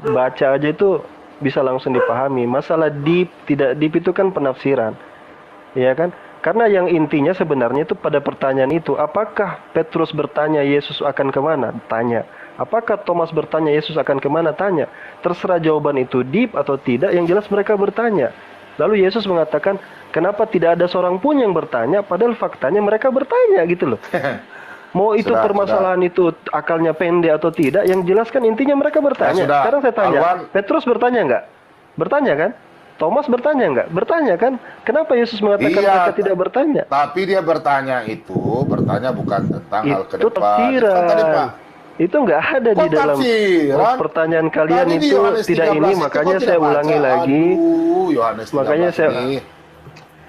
baca aja itu bisa langsung dipahami. Masalah deep tidak deep itu kan penafsiran. Ya kan? Karena yang intinya sebenarnya itu pada pertanyaan itu, apakah Petrus bertanya Yesus akan kemana? Tanya. Apakah Thomas bertanya Yesus akan kemana? Tanya. Terserah jawaban itu deep atau tidak, yang jelas mereka bertanya. Lalu Yesus mengatakan, kenapa tidak ada seorang pun yang bertanya, padahal faktanya mereka bertanya gitu loh. Mau itu Sudah, permasalahan itu akalnya pendek atau tidak, yang jelas kan intinya mereka bertanya. sudah. Sekarang saya tanya, Alwan. Petrus bertanya nggak? Bertanya kan? Thomas bertanya nggak? Bertanya kan? Kenapa Yesus mengatakan Iya, mereka tidak bertanya? Tapi dia bertanya bukan tentang hal ke Itu depan. Itu kan tadi, Pak. tafsiran. Itu nggak ada di Kok dalam tafsiran? pertanyaan kalian Tadi di itu Yohanes tidak 13 ini, itu makanya kok saya tidak ulangi baca? lagi. Aduh, Yohanes 13 Makanya saya- ini.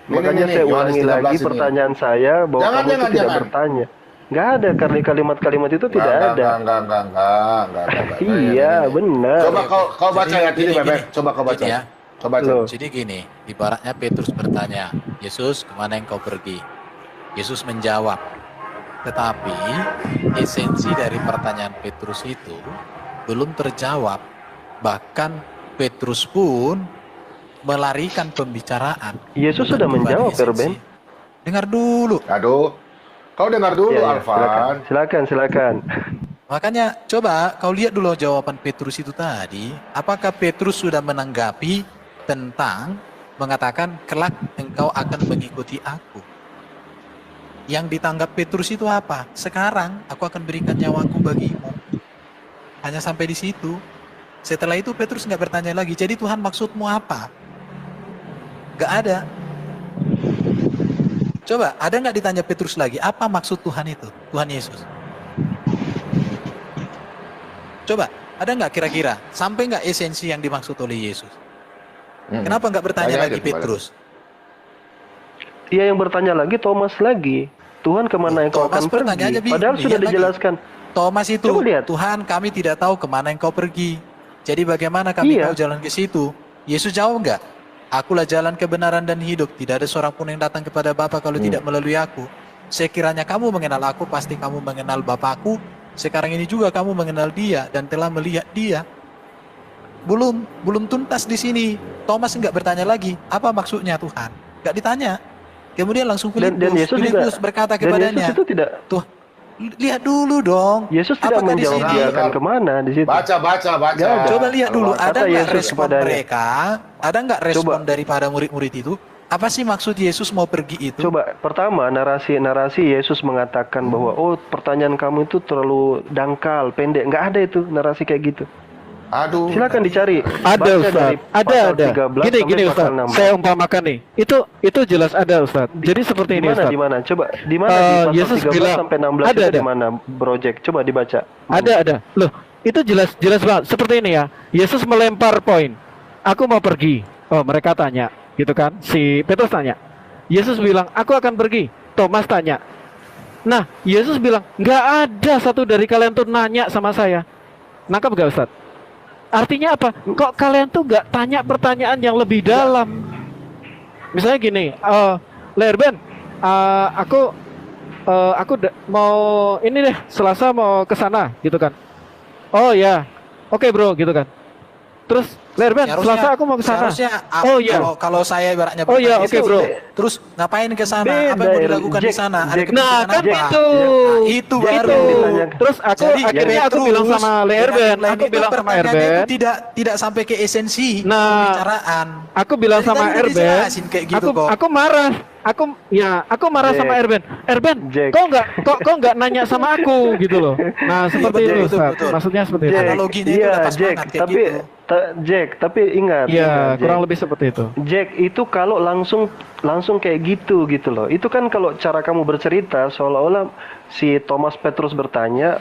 Makanya Ini, saya Yohanes ulangi 13 lagi ini. pertanyaan saya bahwa Jangan, kamu itu tidak jangan. bertanya. Nggak ada, karena kalimat-kalimat itu tidak ada. Enggak. Iya, benar. Coba kau baca Jadi, ya ini, gini, Bebek. gini. Coba kau baca. Gini ya. Kau baca. Loh. Jadi gini, ibaratnya Petrus bertanya, Yesus kemana engkau pergi? Yesus menjawab. Tetapi esensi dari pertanyaan Petrus itu belum terjawab. Bahkan Petrus pun melarikan pembicaraan. Yesus Bukan sudah kembali menjawab, esensi. Ruben. Dengar dulu. Aduh. Kau dengar dulu, Ya, Alvan. silakan. Makanya coba kau lihat dulu jawaban Petrus itu tadi. Apakah Petrus sudah menanggapi tentang mengatakan kelak engkau akan mengikuti aku? Yang ditanggap Petrus itu apa? Sekarang aku akan berikan nyawaku bagimu. Hanya sampai di situ. Setelah itu Petrus nggak bertanya lagi. Jadi Tuhan maksudmu apa? Nggak ada. Coba ada nggak ditanya Petrus lagi? Apa maksud Tuhan itu? Tuhan Yesus. Coba, ada nggak kira-kira? Sampai nggak esensi yang dimaksud oleh Yesus? Kenapa nggak bertanya Tanya lagi aja kembali. Petrus? Iya, yang bertanya lagi Thomas lagi. Tuhan kemana engkau Thomas akan bertanya aja, pergi? Padahal lihat sudah lagi. dijelaskan. Thomas itu, Coba lihat. Tuhan kami tidak tahu kemana engkau pergi. Jadi bagaimana kami Iya. tahu jalan ke situ? Yesus jawab nggak? Akulah jalan kebenaran dan hidup. Tidak ada seorang pun yang datang kepada Bapa kalau tidak melalui aku. Sekiranya kamu mengenal aku, pasti kamu mengenal Bapakku. Sekarang ini juga kamu mengenal dia dan telah melihat dia. Belum tuntas di sini. Thomas nggak bertanya lagi, apa maksudnya Tuhan? Nggak ditanya. Kemudian langsung Dan Filipus. Yesus Filipus juga berkata dan kepadanya, Yesus itu tidak Tuh, lihat dulu dong. Yesus tidak Apakah di menjawab sini- dia akan kemana di situ. Baca. Nggak ada. Coba lihat dulu, Alwan. ada Kata nggak Yesus respon kepadanya. mereka? Ada nggak respon Coba. daripada murid-murid itu? Apa sih maksud Yesus mau pergi itu? Coba pertama narasi Yesus mengatakan bahwa oh pertanyaan kamu itu terlalu dangkal, pendek. Nggak ada itu narasi kayak gitu. Aduh. Silakan dicari. Ada Baca Ustaz, dari ada pasal ada. 13 Gini sampai gini pasal Ustaz, 16. saya umpamakan nih. Itu jelas ada Ustaz. Jadi seperti Di ini mana Ustaz. di mana? Coba di mana di pasal Yesus 13 bilang, sampai 16 ada, itu ada. di mana, Bro Jack? Coba dibaca. Ada. Loh, itu jelas banget. Seperti ini ya. Yesus melempar poin. Aku mau pergi. Oh, mereka tanya, gitu kan? Si Petrus tanya. Yesus bilang, aku akan pergi. Thomas tanya. Nah, Yesus bilang, nggak ada satu dari kalian tuh nanya sama saya. Nangkap gak Ustaz? Artinya apa? Kok kalian tuh nggak tanya pertanyaan yang lebih dalam? Misalnya gini, Lerben, mau ini deh, Selasa mau ke sana, gitu kan? Oh ya, oke bro, gitu kan? Terus Lerben, Selasa aku mau ke sana. Oh iya. Kalau saya ibaratnya Oh iya, oke, bro. Terus ngapain ke sana? Beda, Apa yang mau dilakukan di Jack, sana? Ada Jack. kepentingan Nah, kan apa? itu. Nah, itu baru. Terus Jadi, akhirnya aku Petrus, bilang sama Lerben, dengan aku itu bilang sama pertanyaannya Erben, itu tidak sampai ke esensi Nah, pembicaraan. aku bilang Tadi sama kan udah Erben, dijelasin kayak gitu kok. aku marah. Aku marah Jack. sama Erben. Erben, Jack. kok nggak nanya sama aku gitu loh. Nah, seperti betul, itu, betul, Ustaz. betul. Maksudnya seperti itu. Jack, Analoginya itu iya, udah pas Jack, banget kayak tapi gitu. Jack, tapi ingat, Iya, Jack. kurang lebih seperti itu. Jack, itu kalau langsung kayak gitu loh. Itu kan kalau cara kamu bercerita seolah-olah si Thomas Petrus bertanya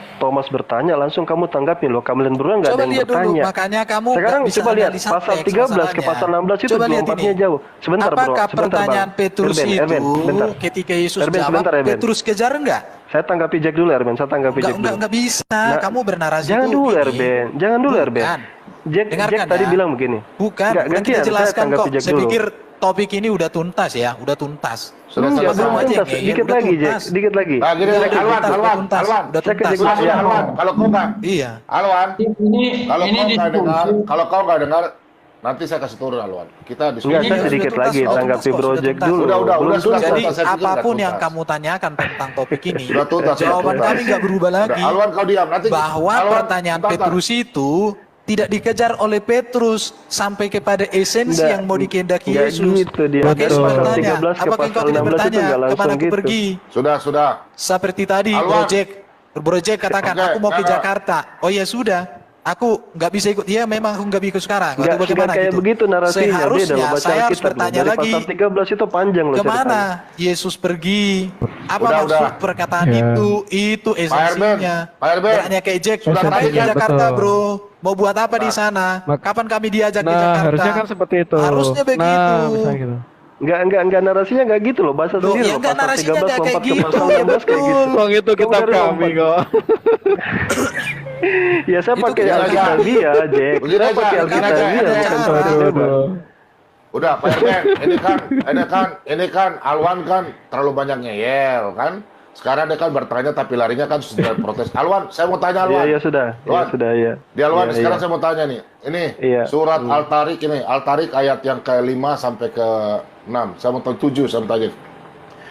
langsung kamu tanggapin loh. Kalian berdua nggak ada Coba yang lihat dulu, bertanya. makanya kamu Sekarang nggak bisa coba lihat analisa pasal teks 13 ke masalahnya. pasal 16 itu Coba lihat lompatnya ini. jauh. Sebentar bro, Apakah sebentar pertanyaan bang. Petrus Erben, bentar. ketika Yesus Erben, jawab, sebentar, Erben. Petrus kejar enggak? Saya tanggapi Jack dulu Erben, saya tanggapi Jack dulu. Enggak bisa. Nah, Kamu bernarasi Jangan itu dulu begini. Erben, jangan dulu Erben. Bukan. Jack Dengarkan tadi ya. bilang begini. Bukan, Nggak, udah gantian, kita saya jelaskan tanggapi kok. Jack Saya dulu. pikir topik ini udah tuntas ya, udah tuntas. Sudah Iya, selesai. belum Sama aja tuntas. ngeyel, Dikit udah lagi Jack, tuntas. dikit lagi. Nah, gini, Udah Alwan, tuntas, Alwan, tuntas. Alwan. Udah Saya tuntas. kejelas. Sudah, Alwan. Kalau kau nggak, Iya. Alwan, Ini kalau kau nggak diskusi. dengar, nanti saya kasih turun Alwan. Kita diskusi. Enggak, Ini saya sudah sedikit tuntas, lagi sudah tanggapi tuntas kok, Bro sudah Jack tuntas. dulu. Udah, Belum sudah tuntas. Jadi tuntas, saya pikir apapun udah yang tuntas. kamu tanyakan tentang topik ini, Sudah tuntas, sudah jawaban tuntas. kami nggak berubah Udah, lagi. Alwan kau diam. Nanti Bahwa Alwan, pertanyaan bentar, bentar. Petrus itu tidak dikejar oleh Petrus sampai kepada esensi Nggak, yang mau dikehendaki nggak Yesus. gitu dia. Maka Dari Yesus pasal bertanya, 13 ke apakah engkau pasal tidak 16 itu bertanya nggak langsung kemana aku gitu. pergi? Sudah. Seperti tadi, Alwan. Bro Jack katakan, Oke, aku mau ke enggak. Jakarta. Oh ya sudah, aku nggak bisa ikut dia. Memang aku nggak bisa ikut sekarang. Atau Nggak bagaimana kayak gitu? begitu narasinya. Beda Seharusnya loh, baca saya harus Alkitab loh. bertanya Dari lagi. pasal 13 itu panjang loh ceritanya. Kemana Yesus pergi? Apa Udah, maksud udah. perkataan Ya. itu esensinya. Pak Erben. Bertanya kayak Jack, Sudah ngapain ke betul. Jakarta bro? Mau buat apa di sana? Kapan kami diajak ke Nah, Jakarta? harusnya kan seperti itu. Harusnya begitu. Nah, bisa gitu. Enggak narasinya enggak gitu loh. Bahasa Loh, sendiri ya loh. enggak, Pasal narasinya 13 enggak kayak lompat ke gitu, pasal ya 16 kayak gitu. betul. Wong itu Kamu kitab dari kami lompat. kok. Ya saya Itu pakai kita Alkitab dia, Jack. Begini Saya aja, pakai begini Alkitab aja, dia, ada bukan cara. Alkitab. Udah, Pak Erben, ini kan Alwan kan terlalu banyak ngeyel kan. Sekarang dia kan bertanya tapi larinya kan sudah protes. Alwan, saya mau tanya Alwan. Iya sudah. Iya Alwan. sudah ya. Di Alwan, Iya, sekarang iya. saya mau tanya nih. Ini Iya. surat Al-Tarik ini, Al-Tarik ayat yang ke-5 sampai ke-6. Saya mau tahu 7 saya mau tanya.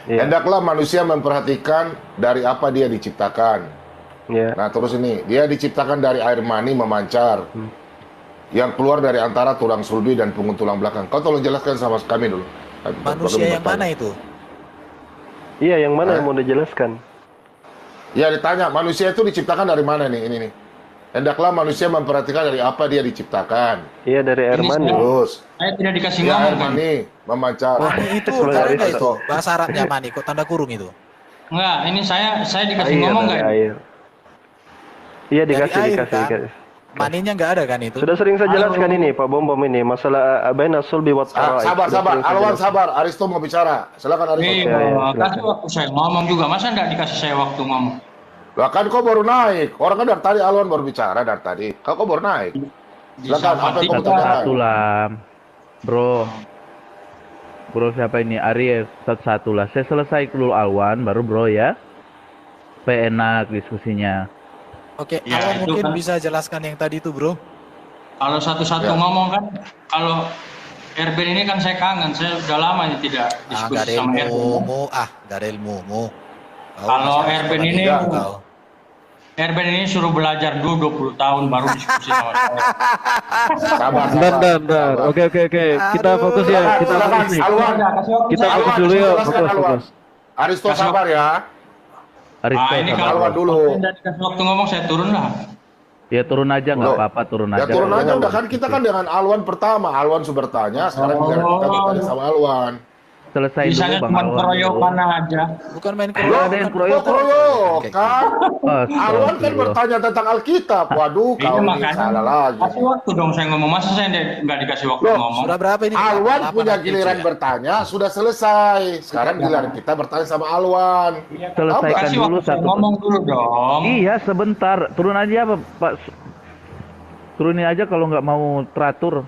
Iya. Hendaklah manusia memperhatikan dari apa dia diciptakan. Iya. Nah, terus ini, dia diciptakan dari air mani memancar. Yang keluar dari antara tulang sulbi dan punggung tulang belakang. Kau tolong jelaskan sama kami dulu. Manusia yang mana itu? Iya, yang mana yang mau dijelaskan? Ya ditanya, manusia itu diciptakan dari mana nih? Ini nih. Hendaklah manusia memperhatikan dari apa dia diciptakan. Iya, dari air Ini mani. Terus, Saya tidak dikasih ya air ngomong kan? mani memancar. Mani itu Sebenarnya ada nggak itu. itu? Bahasa Arabnya mani, kok tanda kurung itu? Enggak, ini saya dikasih Air, ngomong dari nggak? air. Iya, Dari dikasih, air, dikasih, kan? dikasih. Maninya nggak ada kan itu? Sudah sering saya jelaskan ini, Pak Bom ini, masalah abaina sulbi wat Ah, taraib. sabar, Sudah sabar. sering saya Alwan jelaskan. sabar. Aristo mau bicara. Silakan Aristo. Nih, Iya, iya, silakan. kasih waktu saya ngomong juga. Masa nggak dikasih saya waktu ngomong? Lah kan kau baru naik. Orang kan dari tadi Alwan baru bicara dari tadi. Kau baru naik. Silakan, apa yang kau Disapati tanyakan? Satu lah, bro. Bro siapa ini? Aries satu lah. Saya selesai dulu Alwan, baru bro ya. Supaya enak diskusinya. Oke, Ya, Alwan itu mungkin kan. bisa jelaskan yang tadi itu bro. Kalau satu-satu Ya. ngomong kan, kalau Erben ini kan saya kangen. Saya udah lama ini tidak Ah, diskusi gak ada sama Erben. ilmumu, gak ada ilmumu. Kau Kalau masih Erben sekolah ini- juga, kau. Erben ini suruh belajar dulu 20 tahun baru diskusi sama saya. Sabar, Bentar, sabar. bentar. Oke. Kita Aduh. fokus ya. Kita Silakan, fokus nih. Alwan. Udah, kasih waktu Kita saya. fokus Alwan, dulu ya. jelaskan, Alwan. Fokus. Aristo Kasih sabar ya. Aristo Ah, ini sabar. kalau Alwan dulu. tidak dikasih waktu ngomong saya turun lah. Ya turun aja nggak Loh, apa-apa, turun Ya aja. turun Kalau aja nggak udah mau kan kita kan diskusi. dengan Alwan pertama. Alwan sudah bertanya, sekarang giliran kita bertanya sama Alwan. Selesai Bisanya dulu Bang cuma Alwan dulu. keroyokan aja. Bukan main Nggak Loh, ada yang keroyokan. kok keroyokan. keroyokan? Alwan kan Astagfirullah. bertanya tentang Alkitab. Waduh, Iya kau ini makanya salah lagi. kasih waktu dong saya ngomong. Masa saya nggak dikasih waktu Loh, ngomong? Sudah berapa ini? Alwan 88 punya aja, giliran ya? bertanya, sudah selesai. Sekarang giliran kita bertanya sama Alwan. Selesaikan Kasih dulu waktu saya satu. ngomong dulu dong. Iya, sebentar. Turun aja Pak. Turunin aja kalau nggak mau teratur.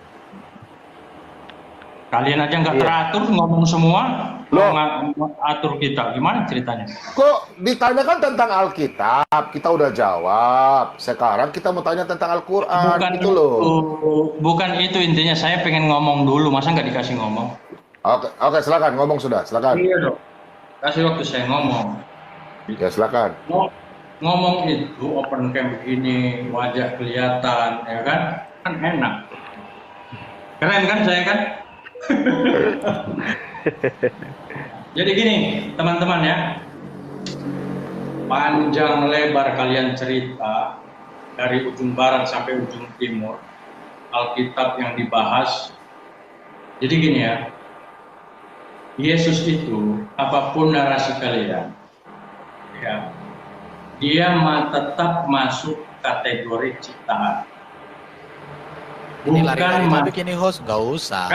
Kalian aja nggak Iya. teratur ngomong semua, Loh. mau atur kita. Gimana ceritanya? Kok ditanyakan tentang Alkitab, kita udah jawab. Sekarang kita mau tanya tentang Al-Quran, gitu loh. Bukan itu intinya. Saya pengen ngomong dulu. Masa nggak dikasih ngomong? Oke, silakan ngomong sudah, silakan. Iya dong. Kasih waktu saya ngomong. Ya silakan. Ngomong itu open cam begini, wajah kelihatan, ya kan? Kan enak. Keren kan saya kan? Jadi gini, teman-teman ya. Panjang lebar kalian cerita dari ujung barat sampai ujung timur. Alkitab yang dibahas. Jadi gini ya. Yesus itu apapun narasi kalian, ya, dia tetap masuk kategori ciptaan. Ini lari dari Bukan topik ini host, nggak usah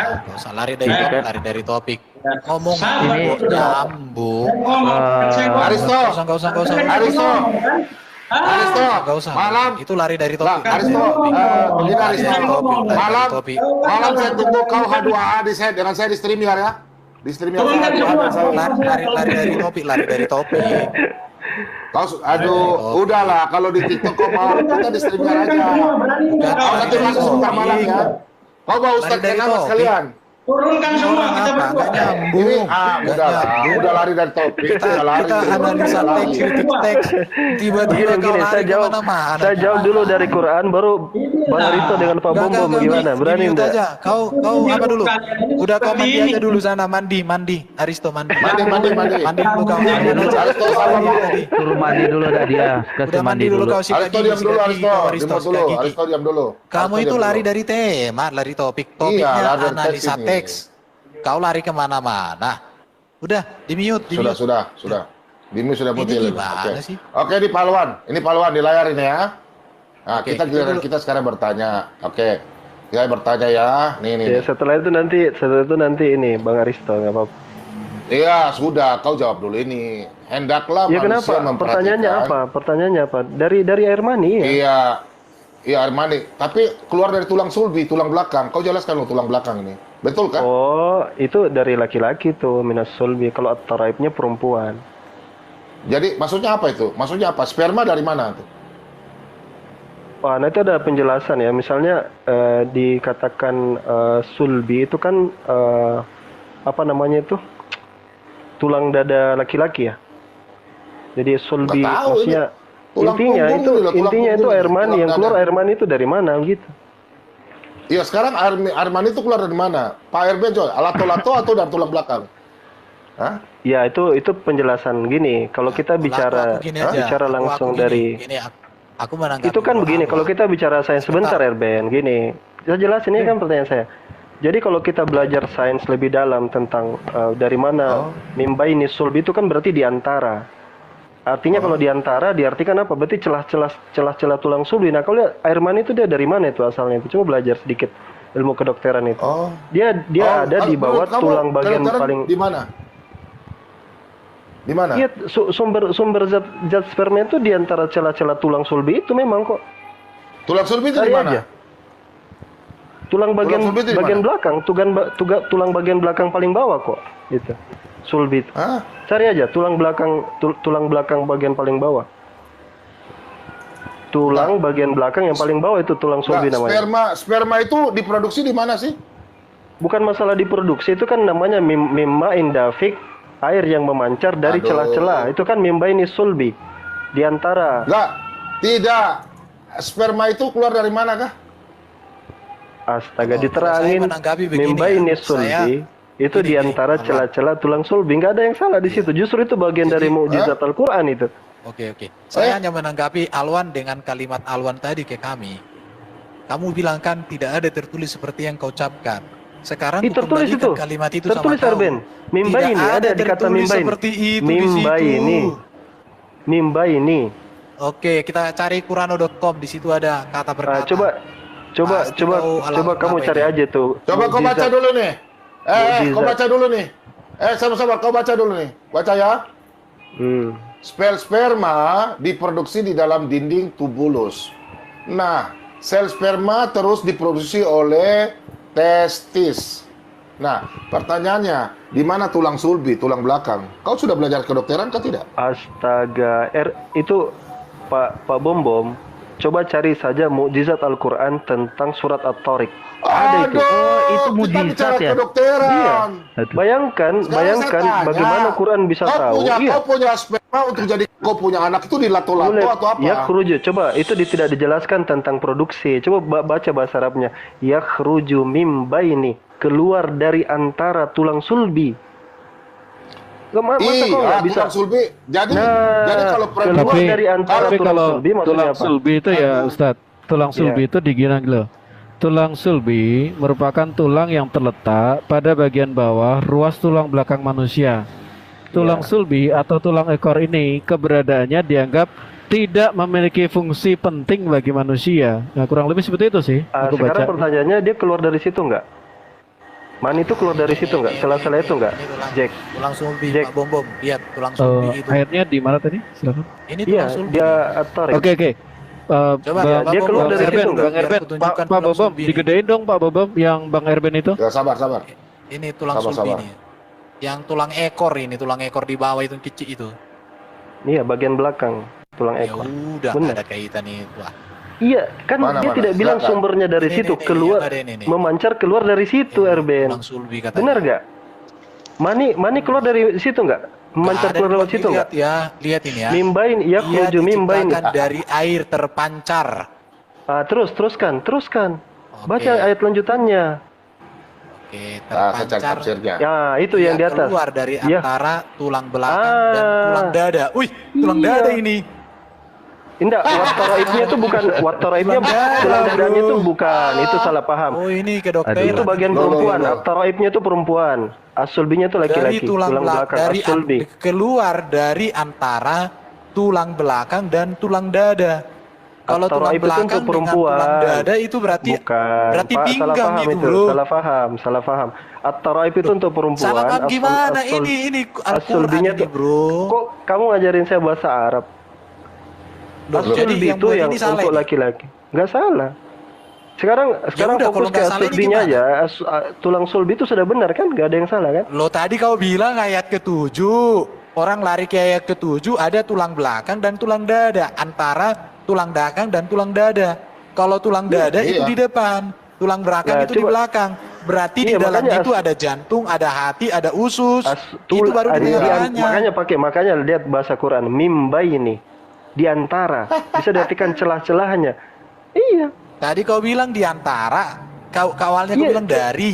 lari dari Kan? topik, lari dari topik. Ngomong Sabar, ini Bro. nyambung. Aristo, Nggak usah. Aristo, Aristo, Nggak usah. malam. Itu lari dari Nah, topik. Aristo, begini Lari Aristo, dari topik, lari dari malam, topik. malam saya tunggu kau H2A dengan saya di StreamYard ya. Di StreamYard saya H2A dengan saya. Lari dari topik. Aduh, udahlah kalau di TikTok kau mau kita di StreamYard aja. Kau nanti masuk sebentar malam ya. Kau bawa Ustaz Lari dari Kenapa topik. sekalian? Turunkan semua Orang kita apa? berdua. Nggak nyambung. Ini Nggak udah nyambung. udah lari dari topik, udah lari. Kita analisa udah teks, lari. kritik teks. Tiba-tiba kau Gini, lari saya kemana-mana. jawab dulu dari Quran, baru Bang Aristo dengan Pak Bom Bom gimana? Berani Di-mute enggak? aja. Kau apa dulu? Udah kau mandi aja dulu sana, mandi. Aristo mandi. Mandi. Mandi dulu kau. Aman aja. Aristo sama Bang. Suruh mandi dulu dah dia. Udah Kasih mandi dulu kau sikat Aristo gigi, diam dulu, sikat Aristo. gigi kau, Aristo, Diam dulu, sikat gigi. Aristo diam dulu. Kamu Aristo itu diam lari dulu. dari tema, lari topik. Topiknya Iya, lari dari analisa teks ini. teks. Kau lari kemana-mana. Udah, di-mute. Sudah. Dimi sudah Ini mutil. gimana sih? Oke, ini Palwan. Ini Palwan di layar ini ya. Nah, Oke, kita giliran dulu. kita sekarang bertanya. Oke. Kita bertanya ya. Nih. Ya, setelah itu nanti ini Bang Aristo nggak apa-apa. Iya, sudah. Kau jawab dulu ini. Hendaklah Ya manusia kenapa? memperhatikan. Pertanyaannya apa? Dari air mani ya. Iya, Armani. Tapi keluar dari tulang sulbi, tulang belakang. Kau jelaskan lo tulang belakang ini. Betul kan? Oh, itu dari laki-laki tuh minas sulbi. Kalau at-taraibnya perempuan. Jadi maksudnya apa itu? Maksudnya apa? Sperma dari mana tuh? Wah, nah itu ada penjelasan ya. Misalnya dikatakan sulbi itu kan apa namanya itu? Tulang dada laki-laki ya. Jadi sulbi Nggak tahu maksudnya Tulang intinya punggung itu ini loh, tulang itu punggung, air mani. tulang Yang keluar dada. air mani itu dari mana gitu? Iya, sekarang air mani itu keluar dari mana? Pak RB Joy, lato-lato atau dari tulang belakang? Hah? Ya itu penjelasan gini. Kalau kita bicara Aku gini aja. bicara Aku langsung gini. dari Gini, aku menanggapi itu kan Bro begini. Alwan. Kalau kita bicara sains sebentar RBN gini. Saya jelasin ini kan pertanyaan saya. Jadi kalau kita belajar sains lebih dalam tentang dari mana mimbai sulbi itu kan berarti di antara. Artinya kalau di antara diartikan apa? Berarti celah-celah tulang sulbi. Nah, kalau lihat air mani itu dia dari mana itu asalnya itu? Coba belajar sedikit ilmu kedokteran itu. Oh. Dia ada di bawah Kamu tulang bagian kedokteran paling di mana? Di mana? Iya, sumber zat sperma itu di antara celah-celah tulang sulbi itu memang kok. Tulang sulbi itu di Cari mana? aja. Tulang bagian sulbi itu di bagian mana? belakang, tulang bagian belakang paling bawah kok. Itu. Sulbi itu. Hah? Cari aja tulang belakang bagian paling bawah. Tulang bagian belakang yang paling bawah itu tulang sulbi Nggak, namanya. sperma itu diproduksi di mana sih? Bukan masalah diproduksi, itu kan namanya mimma indafik, air yang memancar dari Aduh. celah-celah. Itu kan mimba ini sulbi. Di antara Enggak. Tidak. Sperma itu keluar dari mana kah? astaga Kalau diterangin saya menanggapi begini mimba ya, ini sulbi itu gini, di antara celah-celah tulang sulbi, nggak ada yang salah di situ. Justru itu bagian Jadi, dari mukjizat Al-Quran itu. Oke. Saya hanya menanggapi Alwan dengan kalimat Alwan tadi ke kami. Kamu bilang kan tidak ada tertulis seperti yang kau ucapkan. Sekarang Itu ku tertulis kembalikan itu. kalimat itu Tertulis sama kau. Arben. Mimbai Tidak ini ada di kata tertulis mimbai. seperti itu di Mimbai situ. ini. Mimbai ini. Oke, kita cari Qurano.com, di situ ada kata per kata. Coba Pasti kau coba kamu apa cari ini? aja tuh. Coba kau baca mukjizat. dulu nih. Kau Mukjizat. baca dulu nih. Sama-sama kau baca dulu nih. Baca ya. Sperma diproduksi di dalam dinding tubulus. Nah, sel sperma terus diproduksi oleh testis. Nah, pertanyaannya, di mana tulang sulbi, tulang belakang? Kau sudah belajar kedokteran kah tidak? Astaga, itu Pak Bom, coba cari saja mukjizat Al-Qur'an tentang surat At-Tariq. Ada itu. itu kita mujizat bicara ya? kedokteran. Iya. Aduh. Bayangkan Sekarang saya tanya, bagaimana Quran bisa tahu. Iya. Kau punya sperma untuk jadi kau punya anak itu dilato-lato Boleh. atau apa? Yakhruju. Coba itu tidak dijelaskan tentang produksi. Coba baca bahasa Arabnya. Yakhruju mim baini, keluar dari antara tulang sulbi. Masa kok nggak bisa? tulang sulbi. Jadi Nah, kalau keluar perempuan dari antara Tapi tulang kalau sulbi maksudnya tulang apa? sulbi itu ya Ustadz, tulang sulbi Iya. itu digina loh. Tulang sulbi merupakan tulang yang terletak pada bagian bawah ruas tulang belakang manusia. Tulang sulbi atau tulang ekor ini keberadaannya dianggap tidak memiliki fungsi penting bagi manusia. Nah, kurang lebih seperti itu sih. Aku Sekarang baca. pertanyaannya, dia keluar dari situ nggak? Mani itu keluar dari situ nggak? Sela-sela itu nggak? Ini Jack. tulang sulbi, Jack. Pak Bom. Lihat tulang sulbi itu. Ayatnya di mana tadi? Silakan. Ini Iya, tulang sulbi. dia At-Tariq. Oke. Coba Bang, dia keluar Bang dari Erben, situ nggak? Bang Erben, Biar aku tunjukkan Pak tulang Bobom, sulbi ini. digedein dong Pak Bobom yang Bang Erben itu. Ya sabar. Ini tulang Sabar, sulbi sabar. ini. Yang tulang ekor ini, tulang ekor di bawah itu kecil itu. Iya, bagian belakang tulang Ya ekor. udah Benar. ada kaitan itu. Ah. Iya, kan Mana, dia mana? tidak bilang Silakan. sumbernya dari Ini, situ, ini, keluar yang ada ini. memancar keluar dari situ, Erben. Tulang sulbi katanya. Benar nggak? Mani keluar dari situ nggak? Memancar Nggak ada, keluar lewat Bang. situ nggak? Lihat ya, lihat ini ya. Mimbain, Ia yakhruju mimbain. diciptakan dari air terpancar. Teruskan. Baca Oke. ayat lanjutannya. Oke, Saya cari terpancar. tafsirnya. Ya, itu yang di atas. Keluar dari Ya. antara tulang belakang dan tulang dada. Wih, tulang Iya. dada ini. Enggak, wattaraibnya itu bukan wattaraibnya, tulang dadanya itu bukan, itu salah paham. Oh, ini kedokteran. Itu bagian Loh, loh, perempuan, loh. At-taraibnya itu perempuan, as-sulbinya itu dari laki-laki, tulang belakang, dari as-sulbi. keluar dari antara tulang belakang dan tulang dada. Kalau tulang At-taraib itu belakang untuk dengan perempuan. tulang dada itu berarti Bukan, berarti Pak, salah pinggang paham itu, itu, bro. salah paham. At-taraib itu untuk perempuan. Salah paham gimana? as-sul- Ini Al-Qur'an as-sulbinya ini, tuh- bro. Kok kamu ngajarin saya bahasa Arab? Loh, jadi As-sulbi yang itu buat yang ini salah untuk ini? laki-laki. Nggak salah. Sekarang udah, fokus kalau ke nggak salah ini as-sulbinya gimana? aja. Tulang sulbi itu sudah benar kan? Nggak ada yang salah kan? Lo tadi kau bilang ayat ke-7. Orang lari ke ayat ke-7 ada tulang belakang dan tulang dada. Antara tulang belakang dan tulang dada. Kalau tulang dada itu iya. di depan. Tulang belakang Nah, itu di coba- belakang. Berarti di Iya, dalam makanya itu ada jantung, ada hati, ada usus. Tul- Itu baru ada di tengah-tengahnya. makanya lihat bahasa Quran mimbai ini di antara bisa diartikan celah-celahnya. Iya. Tadi kau bilang di antara. Kau awalnya kau Iya. bilang dari.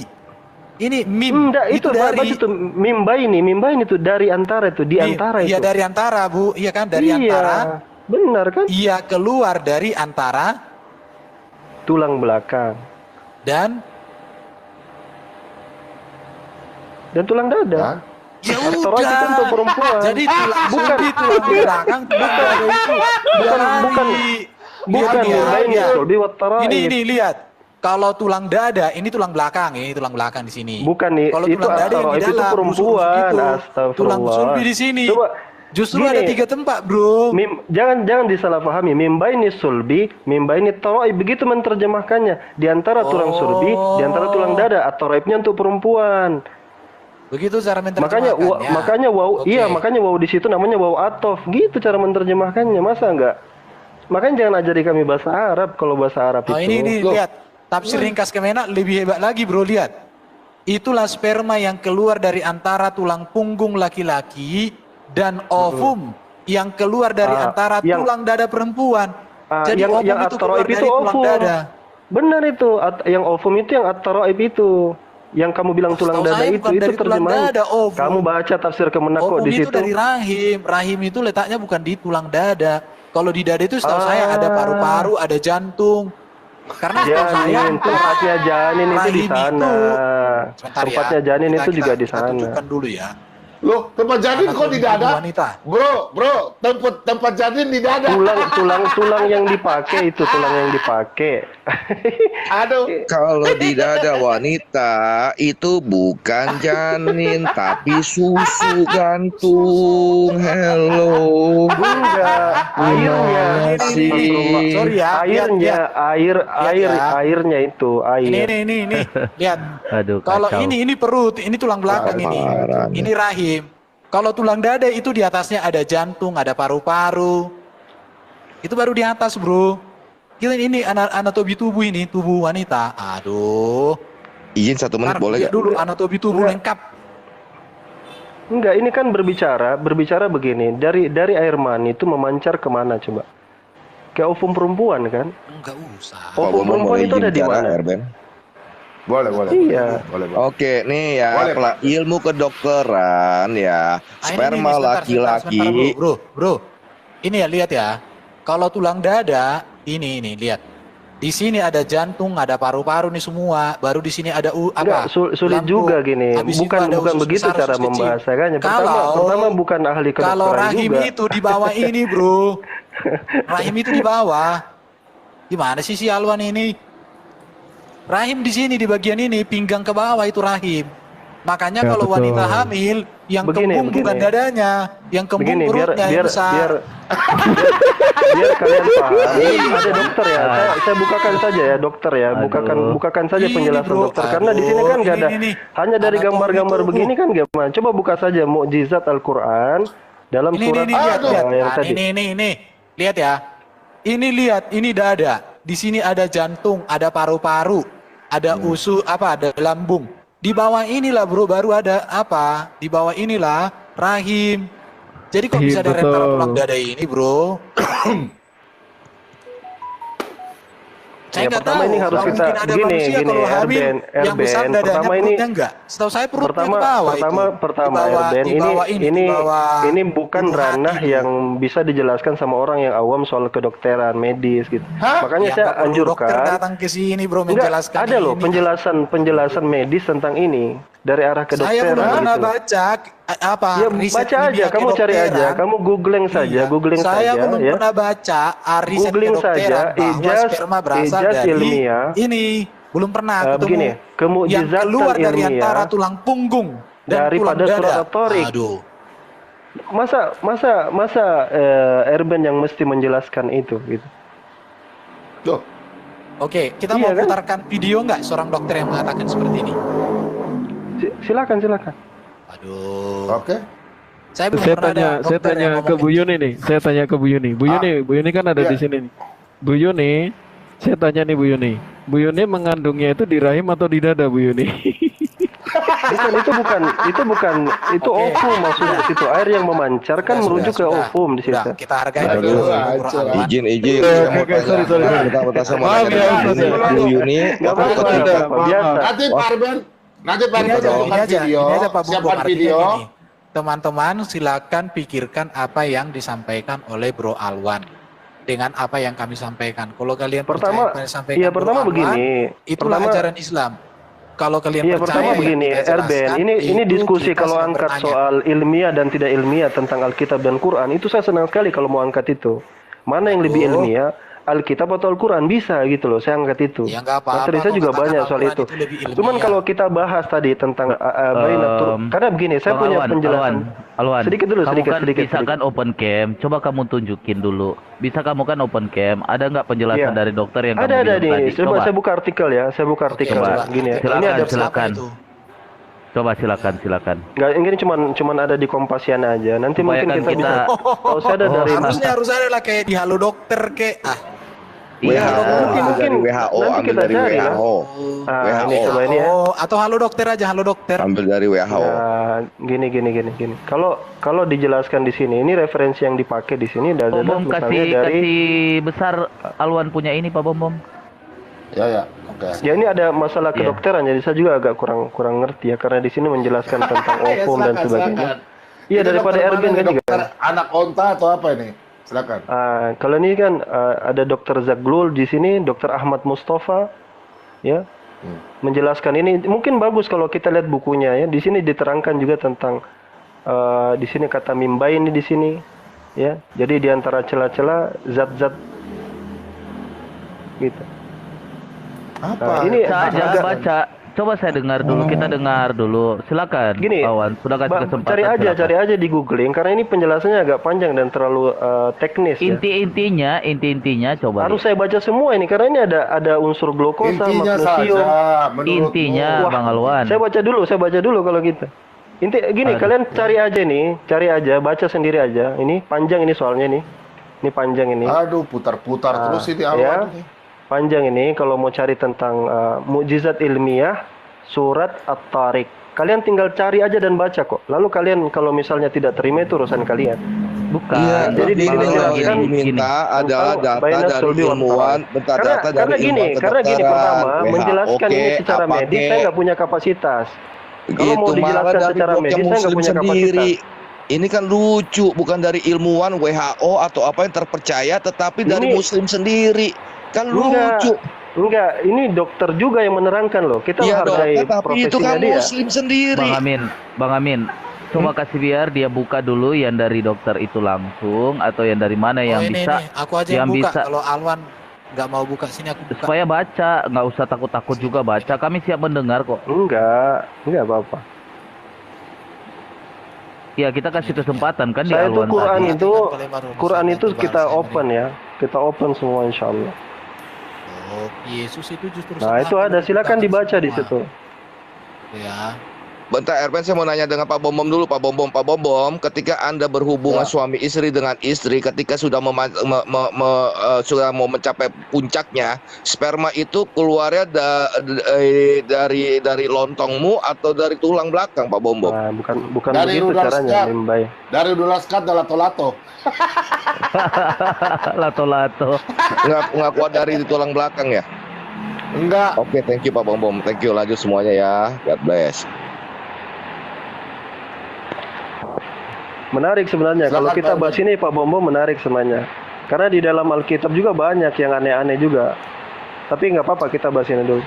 Ini mim. Enggak, itu dari. baca tuh mimbai ini tuh dari antara itu, di antara itu. Iya dari antara, Bu. Iya kan dari Iya, antara. benar kan? Ia keluar dari antara Tulang belakang dan tulang dada. Hah? ya At-taraib itu untuk udah. perempuan. Jadi tulang Bukan. sulbi, tulang belakang, tulang dada itu. bukan Lihat ya, mimbai ini lihat. sulbi wat taraib. Ini lihat. Kalau tulang dada, ini tulang belakang, ini tulang belakang di sini. Bukan nih, Kalau itu tulang dada yang di at-taraib itu dalam, perempuan. busuk-busuk gitu. Astagfirullah. Tulang sulbi di sini. Coba Justru gini. ada 3 tempat, bro. Jangan disalahpahami. Mimba ini sulbi, mimba ini taraib, begitu menerjemahkannya. Di antara tulang sulbi, di antara tulang dada. At-taraibnya untuk perempuan. Begitu cara Makanya menerjemahkannya. makanya wow, Oke. iya makanya wow di situ namanya wow atof. Gitu cara menerjemahkannya. Masa enggak? Makanya jangan ajari kami bahasa Arab kalau bahasa Arab Oh, itu. ini Loh. lihat. Tafsir ringkas Kemenak lebih hebat lagi, bro. Lihat. Itulah sperma yang keluar dari antara tulang punggung laki-laki dan ovum yang keluar dari antara yang- tulang dada perempuan. Jadi yang ovum yang itu keluar at-taraib itu dari tulang ovum. dada. Benar itu. Yang ovum itu yang at-taraib itu. Yang kamu bilang tulang Setahu dada saya itu bukan dari tulang terjemahan. dada, ovum. Kamu baca tafsir Kemenak kok Ovum di itu situ. dari rahim. Rahim itu letaknya bukan di tulang dada. Kalau di dada itu setahu saya ada paru-paru, ada jantung. Karena setahu saya Janin, tempatnya janin itu di rahim sana. itu. Sebentar ya, Tempatnya janin itu juga di kita sana. tunjukkan dulu ya. Loh, tempat janin kok di dada? Wanita. Bro, tempat janin di dada. Tulang yang dipakai itu tulang yang dipakai. Aduh. Kalau di dada wanita itu bukan janin tapi susu gantung. Hello. Enggak, airnya. Masih. Sorry ya. Airnya itu air. Ini. Lihat. Aduh, Kalau kacau. ini perut, ini tulang belakang ini. Parah. Ini rahim. Kalau tulang dada itu di atasnya ada jantung, ada paru-paru. Itu baru di atas, bro. Kita ini anatomi tubuh ini, tubuh wanita. Aduh. Izin 1 menit Ntar boleh lihat gak? dulu anatomi tubuh lengkap. Enggak, ini kan berbicara begini. Dari air mani itu memancar kemana coba? Kayak ovum perempuan kan? Enggak usah. Pak Ovum Bombom perempuan boleh itu ada izin di bicara, mana? Erben? Boleh. Iya. Boleh. Oke, nih ya, Boleh, Pak. ilmu kedokteran ya. Sperma sebentar, laki-laki. bro. Ini ya, lihat ya. Kalau tulang dada, ini lihat. Di sini ada jantung, ada paru-paru nih semua. Baru di sini ada Enggak, sulit lambung. juga gini. Habis itu ada Bukan usus begitu besar, cara usus kecil. membahasakannya. Kalau- Pertama bukan ahli Kalau kedokteran rahim juga. itu di bawah ini, bro. Rahim itu di bawah. Gimana sih si Alwan ini? Rahim di sini di bagian ini, pinggang ke bawah itu rahim. Makanya Ya, kalau betul. wanita hamil, yang Begini, kembung bukan begini. dadanya, yang kembung Begini, perutnya yang besar. biar kalian paham. Ada dokter ya. Saya bukakan saja ya dokter ya. Aduh. Bukakan saja Ini, penjelasan bro. dokter karena di sini kan nggak ada. Ini. Hanya dari Anatomi gambar-gambar tubuh. begini kan gimana? Coba buka saja mukjizat Al-Qur'an dalam surat Lihat. yang Nah, tadi. ini. Lihat ya. Ini dada. Di sini ada jantung, ada paru-paru, ada ada lambung. Di bawah inilah bro baru ada apa? Di bawah inilah rahim. Jadi kok bisa ada Betul. antara tulang dada ini, bro? Saya Ya, nggak pertama tahu. ini harus Nggak kita mungkin ada gini, manusia kalau hamil Erben, yang besar dadanya pertama ini perutnya enggak. Setahu saya perutnya ke bawah itu. pertama Di bawah- Erben, di bawah ini di bawah bukan ujung ranah hati, bro. yang bisa dijelaskan sama orang yang awam soal kedokteran medis gitu. Hah? Makanya Ya, saya nggak perlu dokter anjurkan. datang ke sini bro Enggak, menjelaskan ada loh ini. penjelasan medis tentang ini dari arah Saya kedokteran belum pernah gitu. baca apa Ya riset baca aja, ilmiah kamu cari aja, kedokteran. kamu googling saja, Iya. googling Saya saja belum ya. pernah baca riset Googling kedokteran saja, bahwa ijaz- sperma berasal ijaz dari ilmiah. ini. Belum pernah ketemu Begini, yang kemujizatan keluar dari ilmiah antara tulang punggung dan daripada tulang surat dada. At-Thariq. Aduh. Masa Erben yang mesti menjelaskan itu gitu. Loh, Oke, kita Iya, mau kan? putarkan video nggak seorang dokter yang mengatakan seperti ini? Silakan. Aduh. oke. Saya belum Saya pernah ada tanya dokter yang ke ngomong Bu Yuni nih. Saya tanya ke Bu Yuni. Bu Yuni kan ada Iya. di sini nih. Bu Yuni, saya tanya nih Bu Yuni. Bu Yuni mengandungnya itu di rahim atau di dada Bu Yuni? Itu ovum maksudnya situ air yang memancar kan merujuk ke ovum di situ. Sudah, kita hargai Aduh, dulu. Izin, saya mau Oke, tanya. sorry. Bentar, saya mau Maaf tanya. ya, Ustaz ya. Bu Yuni, Nggak waktu apa-apa, ketika nggak apa-apa, biasa. Nanti Pak Arben Ini aja, siapkan ini aja Pak Bung siapkan artinya video. gini. Teman-teman silakan pikirkan apa yang disampaikan oleh Bro Alwan dengan apa yang kami sampaikan. Kalau kalian Pertama, percaya apa yang disampaikan iya Bro pertama Alwan, begini. itulah Pertama, ajaran Islam. Kalau kalian iya percaya pertama yang begini, kita Erben. jelaskan, Ini itu diskusi kita kalau sedang angkat bertanya. soal ilmiah dan tidak ilmiah tentang Alkitab dan Quran itu saya senang sekali kalau mau angkat itu. Mana yang lebih ilmiah? Alkitab atau Al-Quran bisa gitu loh, saya angkat itu. Ya, nggak apa-apa, Materi saya kok juga katakan banyak soal Al-Quran itu. itu lebih ilmiah. Cuman kalau kita bahas tadi tentang karena begini, saya Bang punya Alwan, penjelasan. Alwan, Sedikit dulu, kamu sedikit, kan sedikit, bisa sedikit. kan open cam, coba kamu tunjukin dulu. Bisa kamu kan open cam, ada nggak penjelasan Iya. dari dokter yang Ada kamu bilang nih. tadi? Coba saya buka artikel ya. Saya buka artikel coba. gini ya. Silakan, Ini ada silakan. Apa itu? Coba silakan. nggak ini cuman ada di Kompasiana aja. Nanti Supaya mungkin kan kita bisa. kita- Tahu saya ada dari Harus ada lah kayak di Halo Dokter ke. Iya, nanti mungkin dari WHO, nanti ambil kita dari cari lah. WHO. Nah, WHO. ini coba ini ya. Oh, atau Halo Dokter aja, Halo Dokter. Ambil dari WHO. Nah, gini. Kalau dijelaskan di sini, ini referensi yang dipakai di sini adalah Bom misalnya kasih dari besar Alwan punya ini Pak Bom. Ya, oke. ya ini ada masalah Iya. kedokteran jadi saya juga agak kurang ngerti ya karena di sini menjelaskan tentang Ya, ovum dan silakan, sebagainya. silakan. Iya Ini daripada dokter Erben mana kan nih, juga. dokter anak onta atau apa ini? Silakan. Kalau ini kan ada Dokter Zaglul di sini, Dokter Ahmad Mustafa, ya, menjelaskan ini mungkin bagus kalau kita lihat bukunya ya. Di sini diterangkan juga tentang di sini kata mimbai ini di sini, ya. Jadi di antara celah-celah zat-zat gitu. Apa? ini Baca aja, agak- baca. Coba saya dengar dulu, kita dengar dulu. Silakan, Gini, Awan. Sudah kasih kesempatan. silakan. cari aja di googling karena ini penjelasannya agak panjang dan terlalu teknis ya. Inti-intinya coba. Harus saya baca semua ini karena ini ada unsur glukosa, Intinya magnesium. saja, menurutmu. Intinya, Wah, Bang Alwan. Saya baca dulu kalau gitu. Gini, Aduh. kalian cari aja, baca sendiri aja. Ini panjang ini soalnya nih. Ini panjang ini. Aduh, putar-putar terus ini ya. Alwan ini. Panjang ini kalau mau cari tentang mukjizat ilmiah surat At-Tariq. Kalian tinggal cari aja dan baca kok. Lalu kalian kalau misalnya tidak terima itu urusan kalian. Bukan. Iya, jadi di sini Bang Alwan dijelaskan yang diminta adalah tentang data Baina dari Sulbi wa ilmuwan, Tarikh. bentar, Karena- data dari karena gini, ilmuwan karena gini kedokteran, pertama WHO, menjelaskan ini secara apa medis saya nggak punya kapasitas. Kalau mau Gitu, malah dijelaskan dari secara blognya medis saya nggak Muslim punya sendiri. kapasitas. Ini kan lucu, bukan dari ilmuwan WHO atau apa yang terpercaya, tetapi dari Ini- Muslim sendiri. Kan lucu. Enggak, ini dokter juga yang menerangkan loh. Kita Iya hargai dokter, tapi itu profesinya kan dia. Muslim sendiri. Bang Amin. Coba kasih biar dia buka dulu yang dari dokter itu langsung atau yang dari mana yang ini bisa. aku aja yang yang buka. bisa. Kalau Alwan nggak mau buka sini aku buka. Supaya baca, nggak usah takut-takut juga baca. Kami siap mendengar kok. Enggak apa-apa. Ya kita kasih kesempatan kan di Saya tuh Alwan Quran tadi. itu Kalimat Quran Rasul itu itu kita bahasa open ya. Kita open semua insya Allah. Oh, Yesus itu justru Nah, itu ada, silakan dibaca di situ. Ya. Bentar, Erpen, saya mau nanya dengan Pak Bombom dulu, Pak Bombom. Pak Bombom, ketika Anda berhubungan suami istri dengan istri, ketika sudah sudah mau mencapai puncaknya, sperma itu keluarnya dari lontongmu atau dari tulang belakang, Pak Bombom? Nah, bukan Dari begitu ular caranya, skat. Mimbai. Dari udah skat dan lato-lato. Lato-lato. Nggak kuat dari tulang belakang ya? Enggak. Oke, thank you Pak Bombom. Thank you, lanjut semuanya ya. God bless. Menarik sebenarnya. Kalau Silakan, kita Pak bahas ini Pak Bombo menarik sebenarnya. Karena di dalam Alkitab juga banyak yang aneh-aneh juga. Tapi nggak apa-apa kita bahas ini dulu.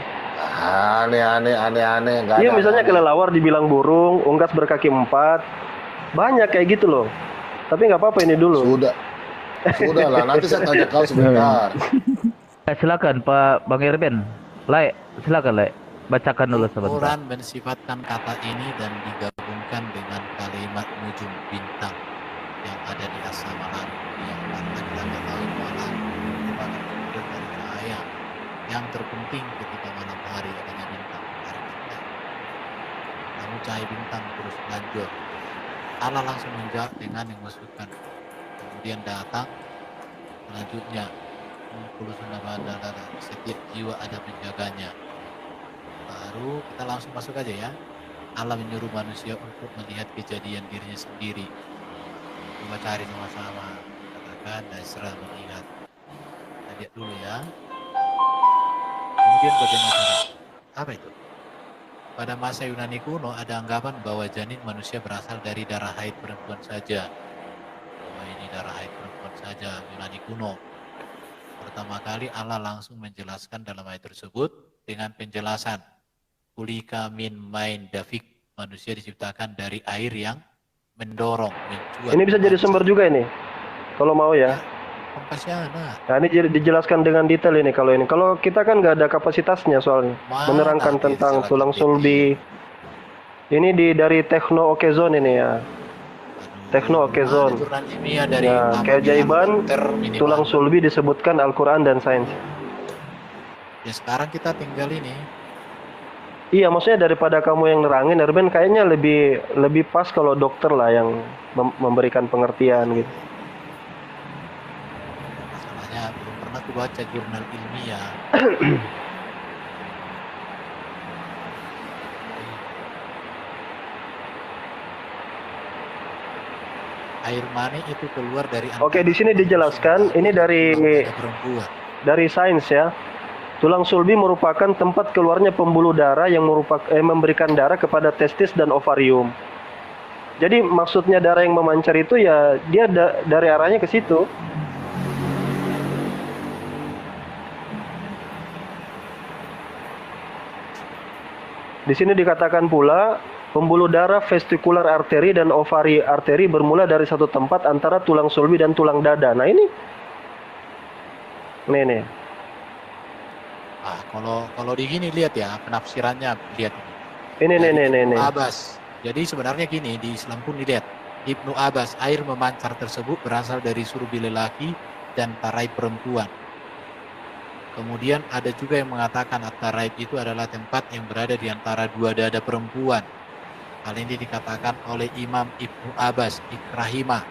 Aneh. Enggak Iya ada misalnya aneh. kelelawar dibilang burung, unggas berkaki 4. Banyak kayak gitu loh. Tapi nggak apa-apa ini dulu. Sudah lah, nanti saya tanya kau sebentar. Silakan Pak Bang Erben. Lai, silakan Lai. Bacakan dulu sebentar. Quran mensifatkan kata ini dan digabungkan dengan kalimat nujum bintang yang ada di asama langit yang akan kita ketahui malam merupakan sumber dari cahaya yang terpenting ketika malam hari adanya bintang hari bintang. Namun cahaya bintang terus lanjut. Allah langsung menjawab dengan yang masukkan. Kemudian datang selanjutnya setiap jiwa ada penjaganya. Baru kita langsung masuk aja ya. Allah menyuruh manusia untuk melihat kejadian dirinya sendiri. Coba cari sama-sama. Katakan Nasra melihat. Kita lihat dulu ya. Kemudian bagaimana cara? Apa itu? Pada masa Yunani kuno ada anggapan bahwa janin manusia berasal dari darah haid perempuan saja. Bahwa ini darah haid perempuan saja, Yunani kuno. Pertama kali Allah langsung menjelaskan dalam ayat tersebut dengan penjelasan kulika min main dafik, manusia diciptakan dari air yang mendorong, mencuat. Ini bisa jadi sumber juga ini. Kalau mau ya. Kompasiana. Nah ini dijelaskan dengan detail ini kalau ini. Kalau kita kan nggak ada kapasitasnya soalnya. Menerangkan Mana tentang salah tulang satu sulbi. Ini dari Techno Okezone ini ya. Techno Okezone. Aturan ilmiah dari Nah, apa, keajaiban dokter minimal. tulang sulbi disebutkan Al-Quran dan sains. Ya sekarang kita tinggal ini. Iya, maksudnya daripada kamu yang nerangin, Erben kayaknya lebih pas kalau dokter lah yang memberikan pengertian gitu. Masalahnya belum pernah aku baca jurnal ilmiah. Air mani itu keluar dari Oke, di sini dijelaskan ini perempuan. dari sains ya. Tulang sulbi merupakan tempat keluarnya pembuluh darah yang memberikan darah kepada testis dan ovarium. Jadi maksudnya darah yang memancar itu ya dia dari arahnya ke situ. Di sini dikatakan pula pembuluh darah vestikular arteri dan ovari arteri bermula dari satu tempat antara tulang sulbi dan tulang dada. Nah ini, nih. Ah, kalau di gini lihat ya penafsirannya, lihat Ini dari nih. Ibnu Abbas. Jadi sebenarnya gini, di Islam pun dilihat Ibnu Abbas, air memancar tersebut berasal dari surbi lelaki dan tarai perempuan. Kemudian ada juga yang mengatakan at-taraib itu adalah tempat yang berada di antara dua dada perempuan. Hal ini dikatakan oleh Imam Ibnu Abbas Ikrahimah.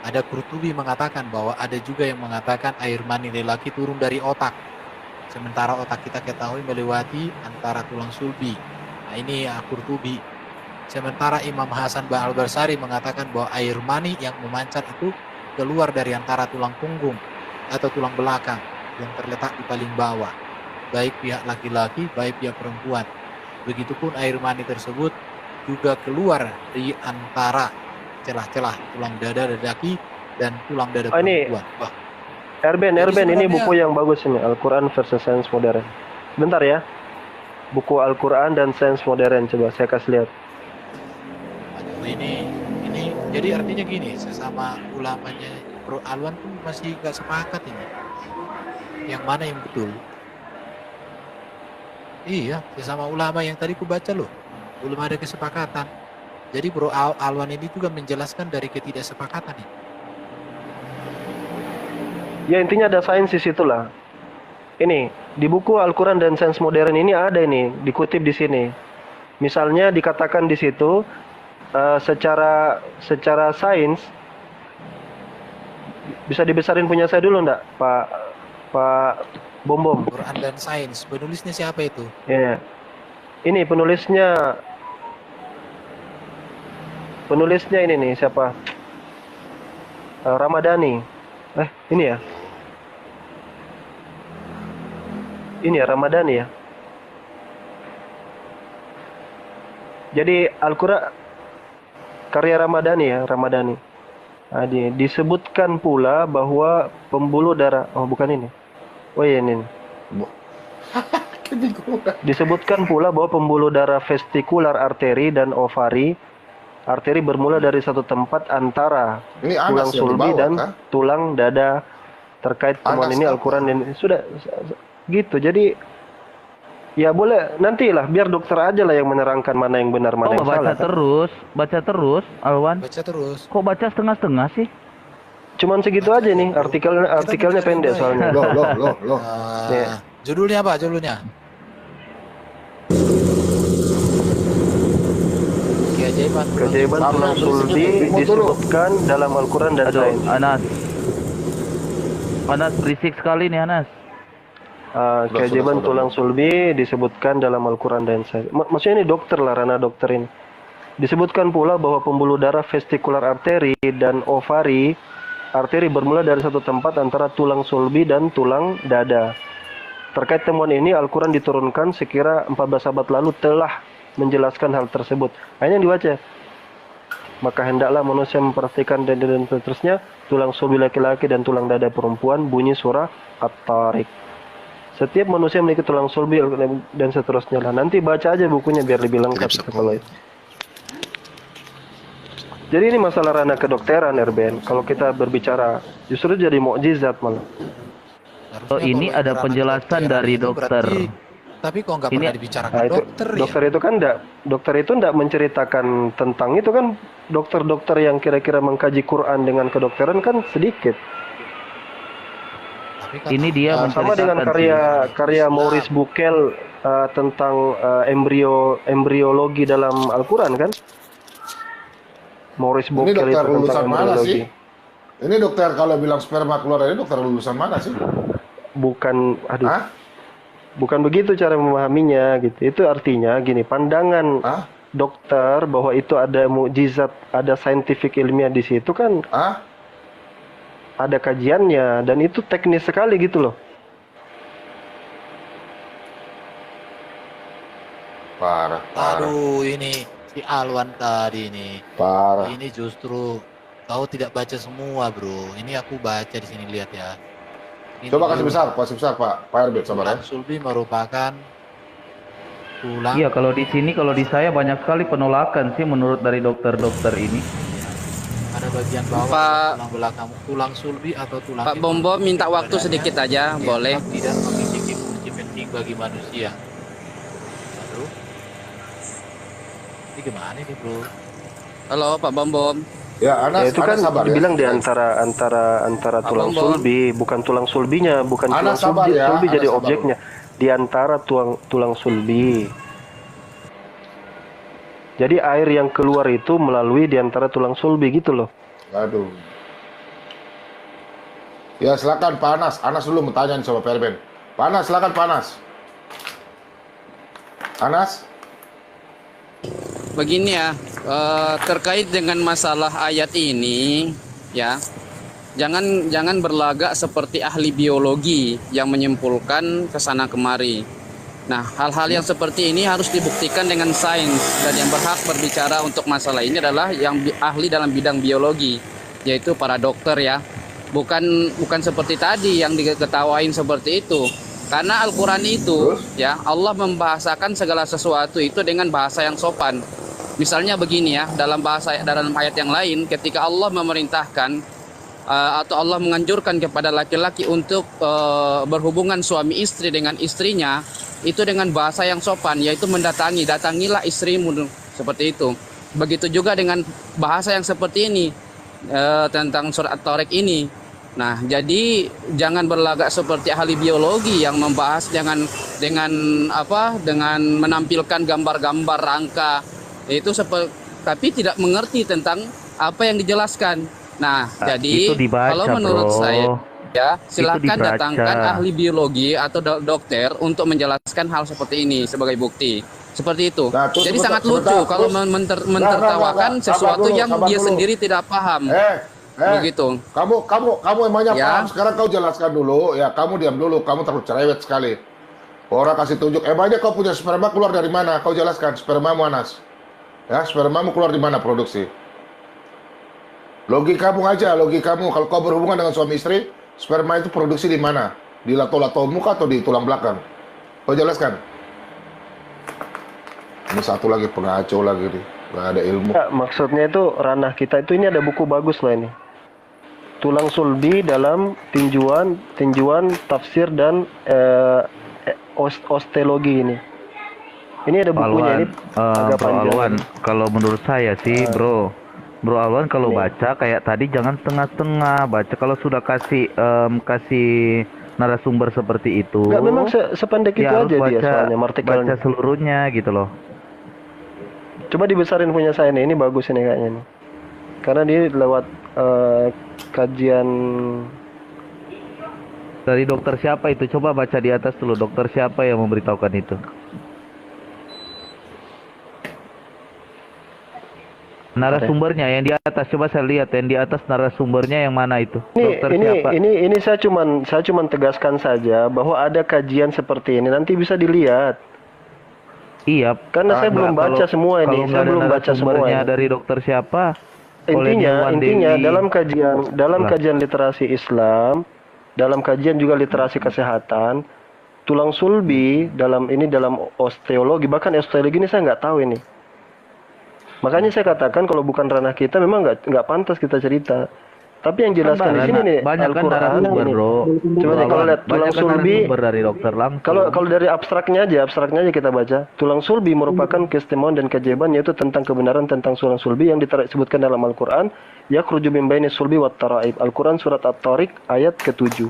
Ada Qurtubi mengatakan bahwa ada juga yang mengatakan air mani lelaki turun dari otak. Sementara otak kita ketahui melewati antara tulang sulbi. Nah ini ya Qurtubi. Sementara Imam Hasan Al-Basri mengatakan bahwa air mani yang memancar itu keluar dari antara tulang punggung atau tulang belakang yang terletak di paling bawah, baik pihak laki-laki, baik pihak perempuan. Begitupun air mani tersebut juga keluar di antara celah-celah tulang dada laki dan tulang dada Ini perempuan. Wah, Erben, jadi ini sebenarnya buku yang bagus ini, Al-Quran versus Sains Modern. Bentar ya, buku Al-Quran dan Sains Modern, coba saya kasih lihat. aduh, ini jadi artinya gini, sesama ulamanya Bro Alwan pun masih gak sepakat ini. Yang mana yang betul? Iya, sesama ulama yang tadi ku baca loh, belum ada kesepakatan. Jadi Bro Alwan ini juga menjelaskan dari ketidaksepakatan ini. Ya intinya ada sains di situ lah. Ini di buku Al-Quran dan Sains Modern ini ada ini dikutip di sini. Misalnya dikatakan di situ secara sains bisa dibesarin punya saya dulu enggak, Pak Bom. Quran dan Sains, penulisnya siapa itu? Ya. Ini penulisnya ini nih siapa? Ramadhani. Ini ya. Ini ya Ramadhani ya. Jadi Al-Quran karya Ramadhani. Nah, disebutkan pula bahwa pembuluh darah, bukan ini. Oh iya ini. Disebutkan pula bahwa pembuluh darah vestikular arteri dan ovari arteri bermula dari satu tempat antara Ini tulang Anas yang sulbi dibawa, dan kah? tulang dada. Terkait temuan Anas ini apa? Al-Quran dan sudah gitu. Jadi ya boleh nantilah biar dokter aja lah yang menerangkan mana yang benar mana yang salah. Baca terus, Alwan. Baca terus. Kok baca setengah-setengah sih? Cuman segitu aja nih artikelnya pendek soalnya. Loh. Ya. Judulnya apa? Judulnya? Keajaiban tulang sulbi disebutkan dalam Al-Quran dan Aduh, Sains. Anas berisik sekali nih Anas. Keajaiban tulang sulbi disebutkan dalam Al-Quran dan Sains. Maksudnya ini dokter lah, ranah dokter ini. Disebutkan pula bahwa pembuluh darah vestikular arteri dan ovari arteri bermula dari satu tempat antara tulang sulbi dan tulang dada. Terkait temuan ini, Al-Quran diturunkan sekira 14 abad lalu telah menjelaskan hal tersebut. Hanya dibaca. Maka hendaklah manusia memperhatikan dan seterusnya tulang sulbi laki-laki dan tulang dada perempuan, bunyi surah At-Tariq. Setiap manusia memiliki tulang sulbi dan seterusnya lah. Nanti baca aja bukunya biar lebih lengkap kalau itu. Jadi ini masalah ranah kedokteran, Erben. Kalau kita berbicara justru jadi mukjizat malah. Harusnya ini kalau ada ranah penjelasan kedokteran dari itu dokter. Tapi kok nggak Ini- pernah dibicarakan Nah, itu dokter ya? dokter itu kan dokter itu enggak menceritakan tentang itu kan dokter-dokter yang kira-kira mengkaji Quran dengan kedokteran kan sedikit. Tapi kan Ini dia Sama dengan menceritakan karya Maurice Bucaille tentang embriologi dalam Al-Quran kan? Maurice Ini Bucaille dokter itu tentang lulusan mana embriologi. sih? Ini dokter kalau bilang sperma keluar ini dokter lulusan mana sih? Bukan, Hah? bukan begitu cara memahaminya gitu. Itu artinya gini, pandangan Hah? dokter bahwa itu ada mukjizat, ada scientific ilmiah di situ kan Hah? ada kajiannya dan itu teknis sekali gitu loh. Parah. aduh, ini si Alwan tadi nih. Parah. Ini justru kau tidak baca semua, bro. Ini aku baca di sini, lihat ya. Ini Coba kasih dulu, besar Pak. Pak Herbert, sabar ya. Tulang sulbi merupakan tulang. Iya, kalau di sini, kalau di saya banyak sekali penolakan sih menurut dari dokter-dokter ini. Ada bagian bawah, Pak- tulang belakang, tulang sulbi atau tulang Pak Bombo minta waktu sedikit aja, boleh? tidak memiliki fungsi penting bagi manusia. Aduh, ini gimana nih bro? Halo Pak Bombom. Ya, Ya, Anas, itu kan Anas sabar ya. dibilang di antara tulang Abang, Bang. sulbi, bukan tulang sulbinya, bukan tulang Anas sabar sulbi, ya, sulbi Anas jadi sabar. objeknya di antara tulang sulbi. Jadi air yang keluar itu melalui di antara tulang sulbi gitu loh. Aduh. Ya, silakan Pak Anas. Anas dulu mau tanya nih sama Pak Erben. Pak Anas, silakan Pak Anas. Anas? Begini ya, terkait dengan masalah ayat ini, ya, jangan berlagak seperti ahli biologi yang menyimpulkan kesana kemari. Nah, hal-hal yang seperti ini harus dibuktikan dengan sains, dan yang berhak berbicara untuk masalah ini adalah yang ahli dalam bidang biologi, yaitu para dokter ya. Bukan seperti tadi yang diketawain seperti itu. Karena Al-Qur'an itu ya, Allah membahasakan segala sesuatu itu dengan bahasa yang sopan. Misalnya begini ya, dalam ayat yang lain ketika Allah memerintahkan atau Allah menganjurkan kepada laki-laki untuk berhubungan suami istri dengan istrinya, itu dengan bahasa yang sopan, yaitu datangilah istrimu, seperti itu. Begitu juga dengan bahasa yang seperti ini tentang surat At-Tariq ini. Nah, jadi jangan berlagak seperti ahli biologi yang membahas dengan menampilkan gambar-gambar rangka itu tapi tidak mengerti tentang apa yang dijelaskan. Nah, jadi itu dibaca, kalau menurut bro. saya ya, silakan dibaca. datangkan ahli biologi atau dokter untuk menjelaskan hal seperti ini sebagai bukti. Seperti itu. Nah, terus Jadi sebentar, sangat lucu sebentar, kalau terus. mentertawakan Sabar sesuatu dulu, yang sabar dia dulu. sendiri tidak paham. Begitu. Kamu emangnya Ya. paham. Sekarang kau jelaskan dulu. Ya, kamu diam dulu. Kamu terlalu cerewet sekali. Orang kasih tunjuk. Emangnya kau punya sperma keluar dari mana? Kau jelaskan. Spermamu, Anas. Ya, spermamu keluar di mana produksi? Logikamu aja, logikamu. Kalau kau berhubungan dengan suami istri, sperma itu produksi di mana? Di lato-lato muka atau di tulang belakang? Kau jelaskan. Ini satu lagi pengacau lagi nih. Gak ada ilmu. Ya, maksudnya itu ranah kita itu ini ada buku bagus loh ini. Tulang sulbi dalam tinjuan tafsir dan osteologi ini. Ini ada bukunya ini agak Bro panjang. Alwan, kalau menurut saya sih, Bro Alwan kalau baca kayak tadi jangan setengah-setengah baca. Kalau sudah kasih narasumber seperti itu, Enggak, memang sependek itu ya harus aja dia baca soalnya artikelnya. seluruhnya gitu loh. Coba dibesarin punya saya nih, ini bagus ini kayaknya nih. Karena dia lewat kajian Dari dokter siapa itu? Coba baca di atas dulu. Dokter siapa yang memberitahukan itu? Narasumbernya yang di atas, coba saya lihat yang di atas narasumbernya yang mana itu? Dokter siapa? ini saya cuman tegaskan saja bahwa ada kajian seperti ini, nanti bisa dilihat. Iya. Karena saya belum baca semua ini, Kalau saya belum baca semua narasumbernya ini. dari dokter siapa? Intinya Dewi. dalam kajian literasi Islam, dalam kajian juga literasi kesehatan, tulang sulbi dalam osteologi, bahkan osteologi ini saya nggak tahu ini. Makanya saya katakan kalau bukan ranah kita memang nggak pantas kita cerita. Tapi yang jelaskan di sini nih banyak kan Al-Qur'an narasumber, ini. Bro. Coba deh kalau lihat tulang sulbi, dari dokter langsung. kalau dari abstraknya aja kita baca. Tulang sulbi merupakan keistimewaan dan keajaiban, yaitu tentang kebenaran tentang tulang sulbi yang disebutkan dalam Al-Qur'an, yakhruju min baini sulbi wat taraib. Al-Qur'an surat At-Tariq ayat ke-7.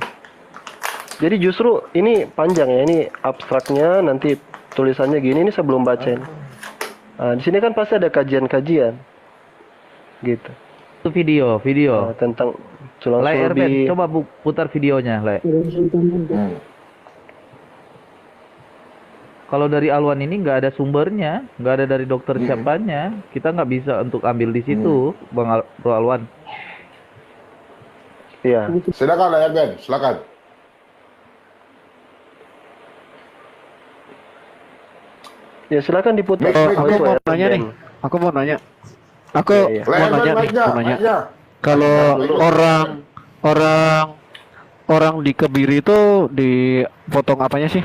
Jadi justru ini panjang ya, ini abstraknya, nanti tulisannya gini, ini saya belum baca ini. Nah, di sini kan pasti ada kajian-kajian. Gitu. Itu video. Nah, tentang tulang Le sulbi. Erben, coba putar videonya, Le. Kalau dari Alwan ini nggak ada sumbernya, nggak ada dari dokter siapanya, kita nggak bisa untuk ambil di situ, Bro Alwan. Iya. Silakan Erben, silakan. Ya silakan diputar. Aku mau nanya nih. Aku mau nanya. Aku Iya, iya. mau nanya nih. Mau nanya. Kalau orang di Kebiri itu dipotong apanya sih?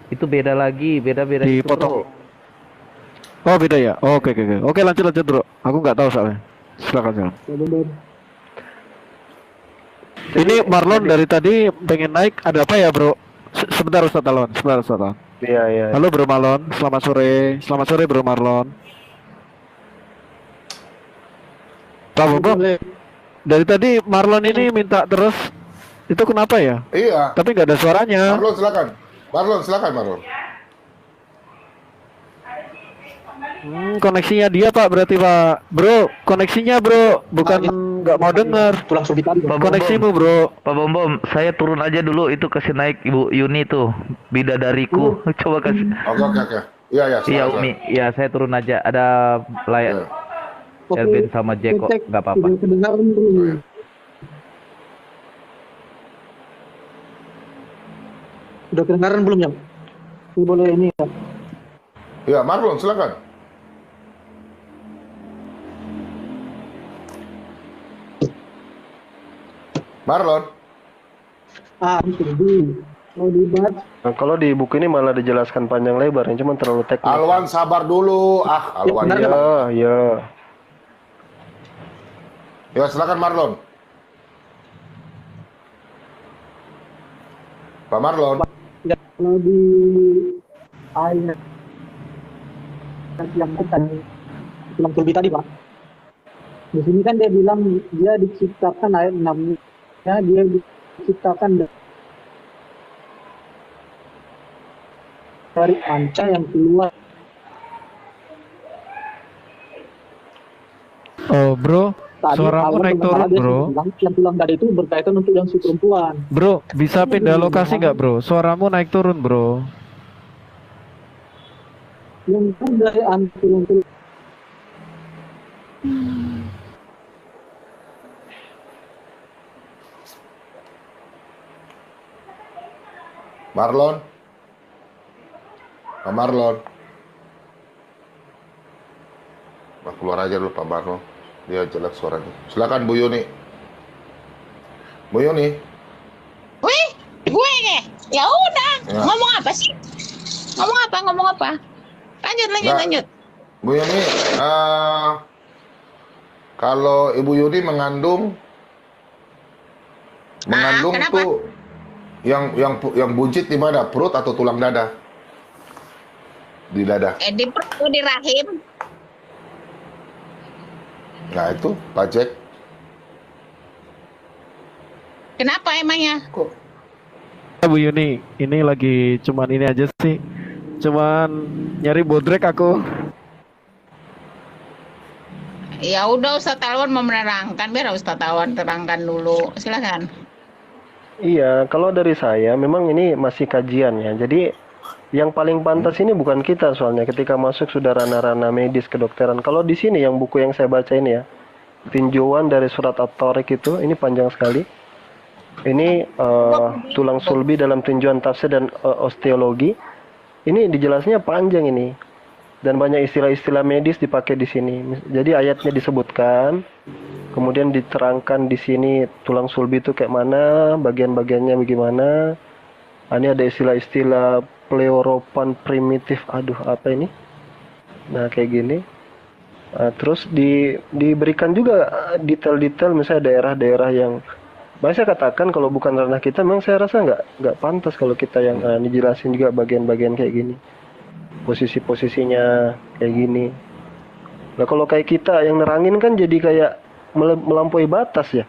Itu beda lagi, beda-beda itu, Dipotong. bro. Oh beda ya. Oh, oke oke oke. Oke lanjut bro. Aku nggak tahu soalnya. Silakan. Ini Marlon dari tadi pengen naik. Ada apa ya bro? Sebentar Ustadz Alwan. Sebentar Ustadz Alwan. Iya, iya. Halo Bro Marlon. Selamat sore. Selamat sore Bro Marlon. Pak Bom. Dari tadi Marlon ini minta terus. Itu kenapa ya? Iya. Tapi nggak ada suaranya. Marlon silakan. Marlon silakan Marlon. Koneksinya dia Pak berarti Pak. Bro, koneksinya bro, bukan nggak mau dengar. Tulang sulbi tadi. Koneksimu bro. Pak Bom, saya turun aja dulu itu kasih naik Ibu Yuni tuh, bidadariku. Coba kasih. Oke. Iya, Iya silakan. Umi, iya saya turun aja. Ada layak Elvin sama Jeko, nggak apa-apa. Udah kedengaran belum ya? Ini boleh ini ya. Iya, Marlon silakan. Marlon. Mau dibahas. Nah, kalau di buku ini malah dijelaskan panjang lebar, yang cuma terlalu teknis. Alwan sabar dulu. Alwan. benar, Ya, ya. Ya, silakan Marlon. Pak Marlon. Kalau di ayat yang tulang sulbi tadi Pak. Di sini kan dia bilang dia diciptakan ayat 6 nya dia diciptakan dari panca yang keluar. Oh bro, Tadi suaramu awal naik sementara turun dia bro. bilang yang tulang tadi itu berkaitan untuk yang si perempuan. Bro, bisa pindah lokasi nggak bro? Suaramu naik turun bro. Yang kan dari tulang Marlon. Pak Marlon. Nah, keluar aja dulu Pak Marlon. Dia jelek suaranya. Silakan Bu Yuni. Bu Yuni. Wih, gue nih. Ya udah, Ya. ngomong apa sih? Ngomong apa? Lanjut. Nggak. Bu Yuni, kalau Ibu Yuni mengandung kenapa? tuh yang buncit di mana? Perut atau tulang dada? Di dada. Di perut, di rahim. Nah itu, Pak Jack. Kenapa emangnya? Kok? Bu Yuni, ini lagi cuman ini aja sih. Cuman nyari bodrek aku. Ya udah Ustadz Alwan mau menerangkan, biar Ustadz Alwan terangkan dulu. Silakan. Iya, kalau dari saya memang ini masih kajian ya. Jadi yang paling pantas ini bukan kita soalnya ketika masuk sudah ranah-ranah medis kedokteran. Kalau di sini yang buku yang saya baca ini ya, tinjauan dari surat At-Tariq itu, ini panjang sekali. Ini tulang sulbi dalam tinjauan tafsir dan osteologi. Ini dijelasnya panjang ini. Dan banyak istilah-istilah medis dipakai di sini. Jadi ayatnya disebutkan, kemudian diterangkan di sini tulang sulbi itu kayak mana, bagian-bagiannya bagaimana. Ini ada istilah-istilah pleuropan primitif. Aduh, apa ini? Nah, kayak gini. Terus diberikan juga detail-detail, misalnya daerah-daerah yang saya katakan kalau bukan ranah kita, memang saya rasa nggak pantas kalau kita yang dijelasin juga bagian-bagian kayak gini. Posisi-posisinya kayak gini. Nah kalau kayak kita yang nerangin kan jadi kayak melampaui batas ya.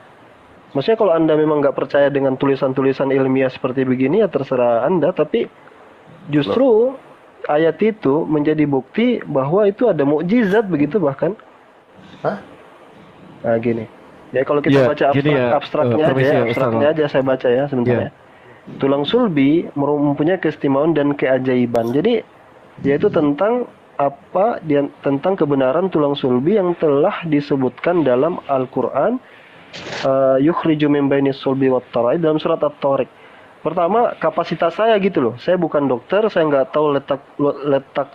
Maksudnya kalau Anda memang nggak percaya dengan tulisan-tulisan ilmiah seperti begini ya terserah Anda. Tapi justru ayat itu menjadi bukti bahwa itu ada mukjizat begitu bahkan. Hah? Nah gini. Ya kalau kita baca abstraknya aja saya baca ya sebentar ya. Tulang sulbi mempunyai keistimewaan dan keajaiban. Jadi yaitu tentang tentang kebenaran tulang sulbi yang telah disebutkan dalam Al-Qur'an, yukhriju min bainis sulbi wat taraib, dalam surat At-Tariq. Pertama, kapasitas saya gitu loh. Saya bukan dokter, saya nggak tahu letak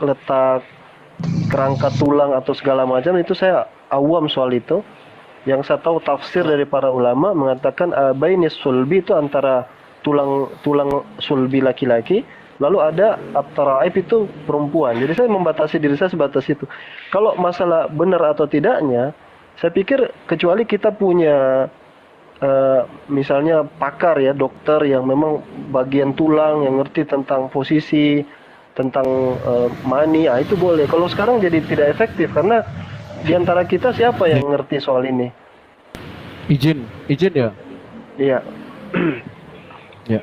kerangka tulang atau segala macam, itu saya awam soal itu. Yang saya tahu tafsir dari para ulama mengatakan bainis sulbi itu antara tulang sulbi laki-laki Lalu ada at-taraib itu perempuan. Jadi saya membatasi diri saya sebatas itu. Kalau masalah benar atau tidaknya, saya pikir kecuali kita punya misalnya pakar ya, dokter yang memang bagian tulang yang ngerti tentang posisi, tentang mani, itu boleh. Kalau sekarang jadi tidak efektif karena di antara kita siapa yang ngerti soal ini? Izin ya. Iya. Ya.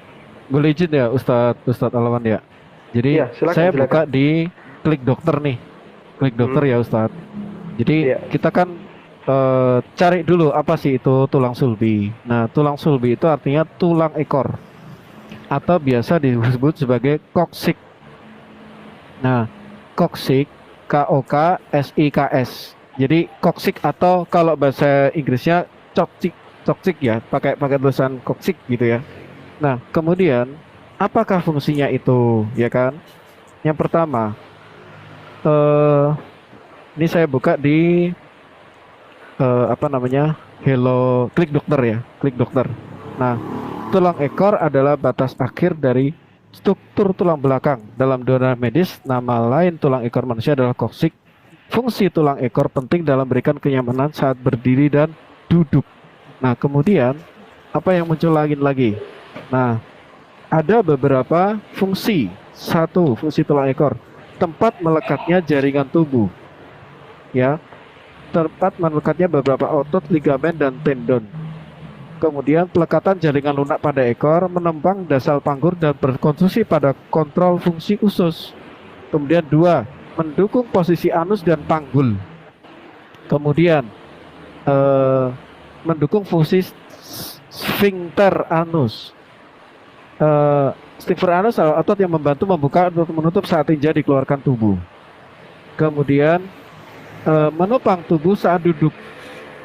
Boleh izin ya Ustadz Alwan ya. Jadi Iya, silakan, saya silakan. buka di Klik Dokter nih. Klik Dokter ya Ustadz. Jadi Iya. kita kan cari dulu apa sih itu tulang sulbi. Nah, tulang sulbi itu artinya tulang ekor atau biasa disebut sebagai koksik. Nah, koksik, KOKSIKS. Jadi koksik atau kalau bahasa Inggrisnya coksik ya, pakai tulisan koksik gitu ya. Nah, kemudian apakah fungsinya itu, ya kan? Yang pertama, ini saya buka di Hello Klik Dokter ya, Klik Dokter. Nah, tulang ekor adalah batas akhir dari struktur tulang belakang. Dalam dunia medis, nama lain tulang ekor manusia adalah koksik. Fungsi tulang ekor penting dalam memberikan kenyamanan saat berdiri dan duduk. Nah, kemudian apa yang muncul lagi? Nah, ada beberapa fungsi. Satu, fungsi tulang ekor, tempat melekatnya jaringan tubuh. Ya, tempat melekatnya beberapa otot, ligamen, dan tendon. Kemudian pelekatan jaringan lunak pada ekor, menembang dasar panggur dan berkonstruksi pada kontrol fungsi usus. Kemudian dua, mendukung posisi anus dan panggul. Kemudian mendukung fungsi sphincter anus. Sphincter anus adalah otot yang membantu membuka atau menutup saat tinja dikeluarkan tubuh. Kemudian menopang tubuh saat duduk.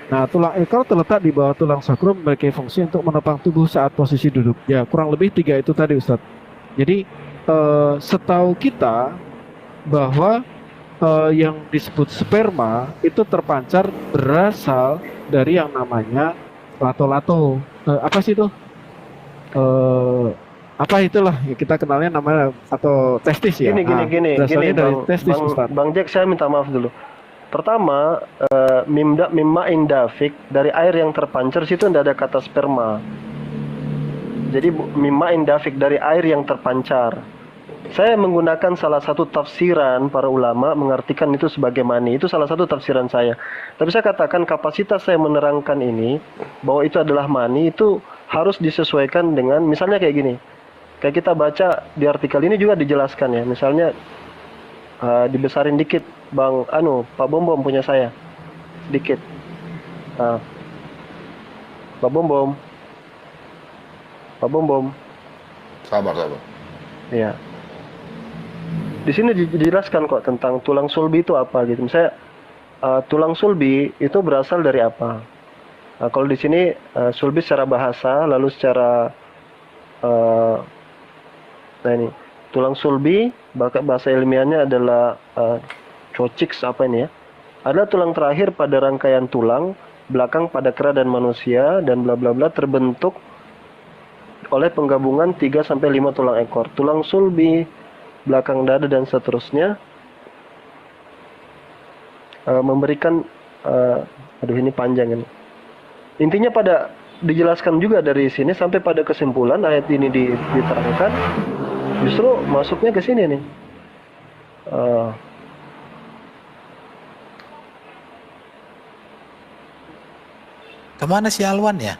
Nah, tulang ekor terletak di bawah tulang sakrum, memiliki fungsi untuk menopang tubuh saat posisi duduk. Ya, kurang lebih 3 itu tadi, Ustadz. Jadi, setahu kita bahwa yang disebut sperma itu terpancar berasal dari yang namanya lato-lato. Apa sih itu? Apa itulah ya, kita kenalnya namanya atau testis ya. Gini, Berasalnya dari testis, Ustadz. Bang Jack, saya minta maaf dulu. Pertama, mimma indafik, dari air yang terpancar situ tidak ada kata sperma. Jadi mimma indafik, dari air yang terpancar. Saya menggunakan salah satu tafsiran para ulama mengartikan itu sebagai mani. Itu salah satu tafsiran saya. Tapi saya katakan kapasitas saya menerangkan ini bahwa itu adalah mani itu harus disesuaikan dengan misalnya kayak gini. Kayak kita baca di artikel ini juga dijelaskan ya. Misalnya dibesarin dikit, Pak Bom punya saya, dikit. Pak Bom. Sabar. Iya. Di sini dijelaskan kok tentang tulang sulbi itu apa gitu. Misalnya tulang sulbi itu berasal dari apa? Kalau di sini sulbi secara bahasa, lalu secara ini tulang sulbi bahasa ilmiahnya adalah coccyx apa ini ya? Adalah tulang terakhir pada rangkaian tulang belakang pada kera dan manusia dan bla bla bla terbentuk oleh penggabungan 3 sampai 5 tulang ekor. Tulang sulbi, belakang dada dan seterusnya memberikan ini panjang ini. Intinya dijelaskan juga dari sini sampai pada kesimpulan ayat ini diterangkan justru masuknya ke sini nih. Kemana si Alwan ya?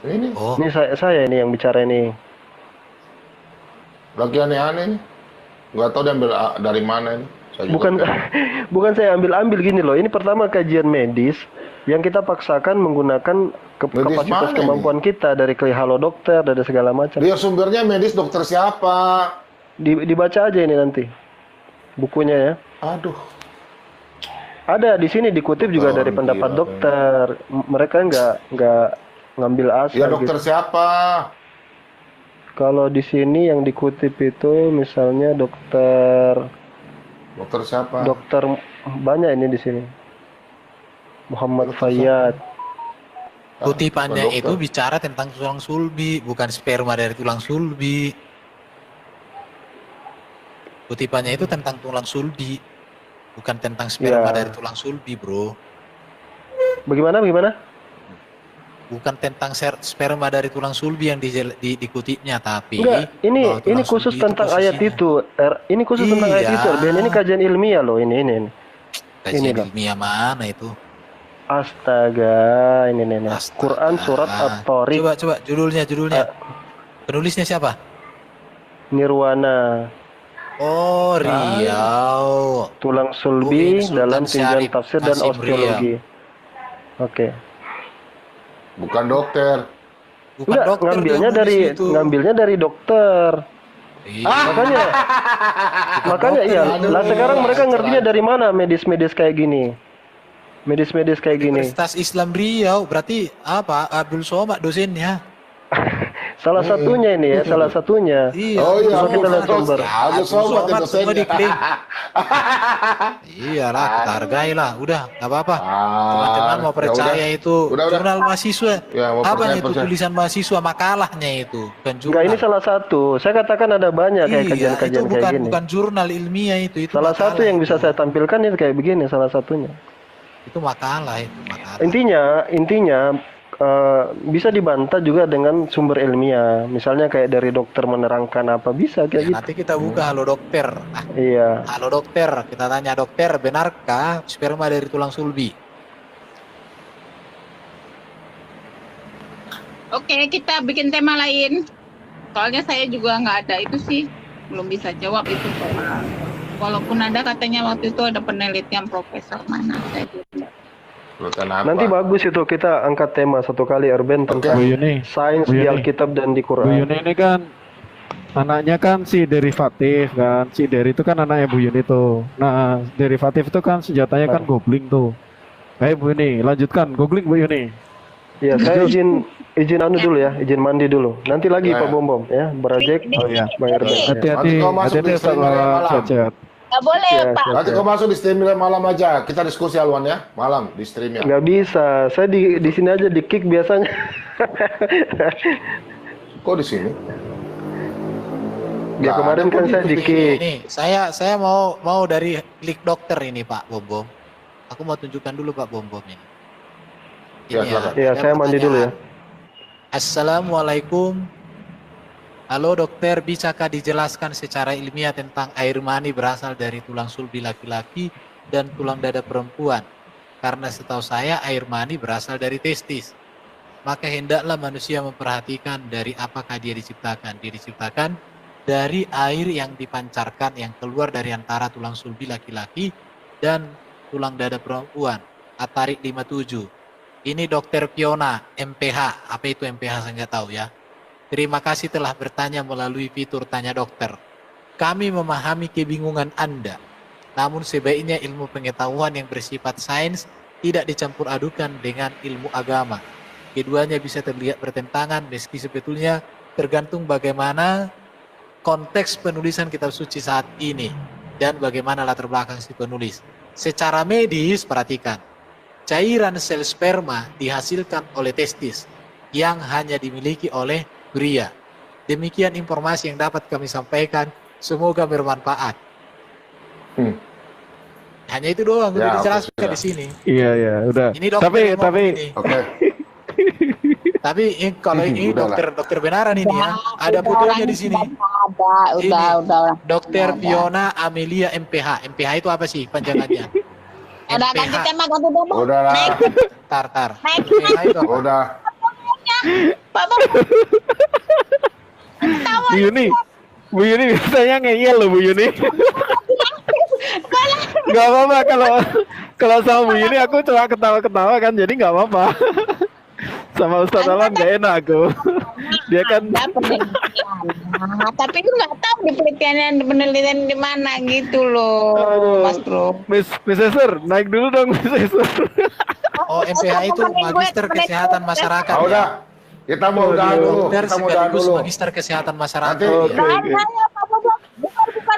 Ini Ini saya ini yang bicara ini. lagi aneh-aneh nih. Nggak tahu dia ambil dari mana ini. Saya juga Bukan tahu. bukan saya ambil gini loh. Ini pertama kajian medis yang kita paksakan menggunakan Medis kapasitas mana kemampuan kita dari Halo Dokter dari segala macam. Dia sumbernya medis dokter siapa? Dibaca aja ini nanti bukunya ya. Aduh. Ada di sini dikutip juga dari Orang pendapat gila, dokter. Mereka nggak ngambil asal Ya dokter gitu. siapa? Kalau di sini yang dikutip itu misalnya dokter Siapa? banyak ini di sini. Muhammad Fayyad. Kutipannya dokter. itu bicara tentang tulang sulbi, bukan sperma dari tulang sulbi. Kutipannya itu tentang tulang sulbi, bukan tentang sperma Ya. dari tulang sulbi, bro. Bagaimana? Bukan tentang sperma dari tulang sulbi yang dikutipnya, tapi Enggak, ini bahwa tulang khusus sulbi itu tentang ayat posisinya. itu. Ini khusus tentang ayat Iya. itu, Ben. Ini kajian ilmiah loh, ini. Kajian Ini, Bang. ilmiah mana itu? Astaga, ini. Astaga. Quran surat At-Tariq, Coba judulnya. Penulisnya siapa? Nirwana, Oh, Riau. tulang sulbi Sultan dalam tinjauan Syarif tafsir dan Qasim osteologi. Oke. Bukan dokter. Bukan Enggak, dokter ngambilnya dia dari nulis itu. dokter. Iya. Makanya iya. Aduh, Lah sekarang mereka aduh. ngertinya dari mana medis kayak gini? Medis kayak gini. Universitas Islam Riau, berarti apa? Abdul Somad dosennya. Salah satunya ini ya, salah satunya. Iya. Oh iya, Coba kita lihat sumber. Abdul Somad itu semua dosennya. diklaim. Iyalah, kita hargai lah. Udah, nggak apa-apa. Teman-teman mau percaya itu Udah. jurnal mahasiswa. Ya, mau Apa percaya, itu percaya. tulisan mahasiswa, makalahnya itu. Bukan Enggak, jurnal. ini salah satu. Saya katakan ada banyak kayak Iya, kajian-kajian itu kayak gini. bukan jurnal ilmiah itu Salah makalah satu yang bisa itu. saya tampilkan itu kayak begini, salah satunya. Itu makalah itu, makalah. Intinya bisa dibantah juga dengan sumber ilmiah. Misalnya kayak dari dokter menerangkan apa bisa kayak gitu. Nanti kita buka halo dokter. Iya. Halo dokter, kita tanya dokter, benarkah sperma dari tulang sulbi? Oke, kita bikin tema lain. Soalnya saya juga nggak ada itu sih, belum bisa jawab itu soal. Walaupun ada katanya waktu itu ada penelitian profesor mana saya juga. Kenapa? Nanti bagus itu kita angkat tema satu kali Arben tentang Bu Yuni, sains Bu di Yuni. Alkitab dan di Bu Quran. Yuni ini kan anaknya kan si derivatif kan. Si Deri itu kan anaknya Bu Yuni tuh. Nah, derivatif itu kan senjatanya kan googling tuh. Bu Yuni, lanjutkan googling Bu Yuni. Ya, saya izin anu dulu ya, izin mandi dulu. Nanti lagi Ya. Pak Bom ya, Berajek. Oh iya. Bang Arben. Ya. Hati-hati, Nanti kau masuk hati-hati di Ustaz stream malam. Cecet. Nggak boleh Ya, Pak. siap, Nanti siap. kau masuk di stream malam aja. Kita diskusi Alwan ya, malam di streamnya. Nggak bisa, saya di sini aja di kick biasanya. Kok di sini? Ya kemarin kan saya di kick. Ini saya mau dari klik dokter ini Pak Bom. Aku mau tunjukkan dulu Pak Bom ini. Ya, silakan. Ya, ada saya mandi dulu ya. pertanyaan. Assalamualaikum. Halo dokter, bisakah dijelaskan secara ilmiah tentang air mani berasal dari tulang sulbi laki-laki dan tulang dada perempuan? Karena setahu saya air mani berasal dari testis. Maka hendaklah manusia memperhatikan dari apakah dia diciptakan. Dia diciptakan dari air yang dipancarkan yang keluar dari antara tulang sulbi laki-laki dan tulang dada perempuan. At-Tariq 57. Ini dokter Fiona, MPH. Apa itu MPH saya nggak tahu ya. Terima kasih telah bertanya melalui fitur tanya dokter. Kami memahami kebingungan Anda. Namun sebaiknya ilmu pengetahuan yang bersifat sains tidak dicampur adukan dengan ilmu agama. Keduanya bisa terlihat bertentangan meski sebetulnya tergantung bagaimana konteks penulisan kitab suci saat ini dan bagaimana latar belakang si penulis. Secara medis, perhatikan. Cairan sel sperma dihasilkan oleh testis yang hanya dimiliki oleh pria. Demikian informasi yang dapat kami sampaikan. Semoga bermanfaat. Hanya itu doang Ya, udah oke, dijelaskan sudah. di sini. Iya, udah. Ini dokter yang ngomong Tapi ini. Oke. Tapi kalau ini Udahlah. dokter beneran ini ya. Ada fotonya di sini. Udah. Dokter Fiona Amelia MPH. MPH itu apa sih panjangannya? Udah ganti MPH. tema ganti tema. Udahlah. Tar. Naik. MPH itu apa? Udah. Pak Bom. Bu Yuni, Bu Yuni biasanya ngeyel loh Bu Yuni. Gak apa-apa kalau sama Bu Yuni aku cuma ketawa-ketawa kan, jadi nggak apa-apa. Sama Ustadz Alan gak enak aku. Dia kan Ada penelitian. Nah, tapi itu nggak tahu di penelitian di mana gitu loh, Mas Bro. Miss Esser, naik dulu dong Miss Esser. Oh, MPH itu Magister Kesehatan Masyarakat. Ah, udah. Ya. Kita mau udahan dulu. Dokter Kita mau udahan sekaligus dulu. Magister Kesehatan Masyarakat. Nanti- ya. Oke. Saya Pak Bom.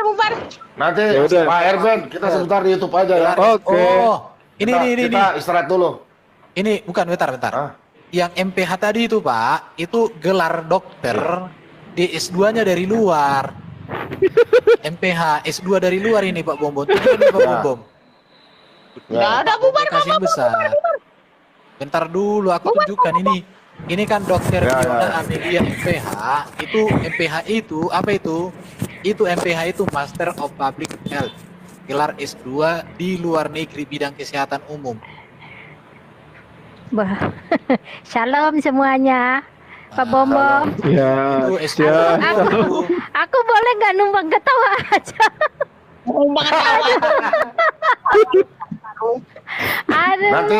Bubar. Nanti Ya udah. Pak Erben, kita sebentar di YouTube aja ya. Oke. Oh, ini. Kita istirahat dulu. Ini bukan bentar. Hah? Yang MPH tadi itu Pak, itu gelar dokter, D.S2-nya dari luar. MPH S2 dari luar ini Pak Bombom. Tunjukkan nih Pak Ya. Bombom. Nggak ada, bubar, Kasih besar. Bentar dulu aku tunjukkan ini. Ini kan dokter Ya, ya. Fiona Amelia MPH. Itu MPH itu apa itu? Itu MPH itu Master of Public Health. Gelar S2 di luar negeri bidang kesehatan umum. Bah. Shalom semuanya. Pak Bombom. Ya, Itu S2. ya. Aku boleh nggak numpang ketawa aja? Numpang ketawa. Aduh. Nanti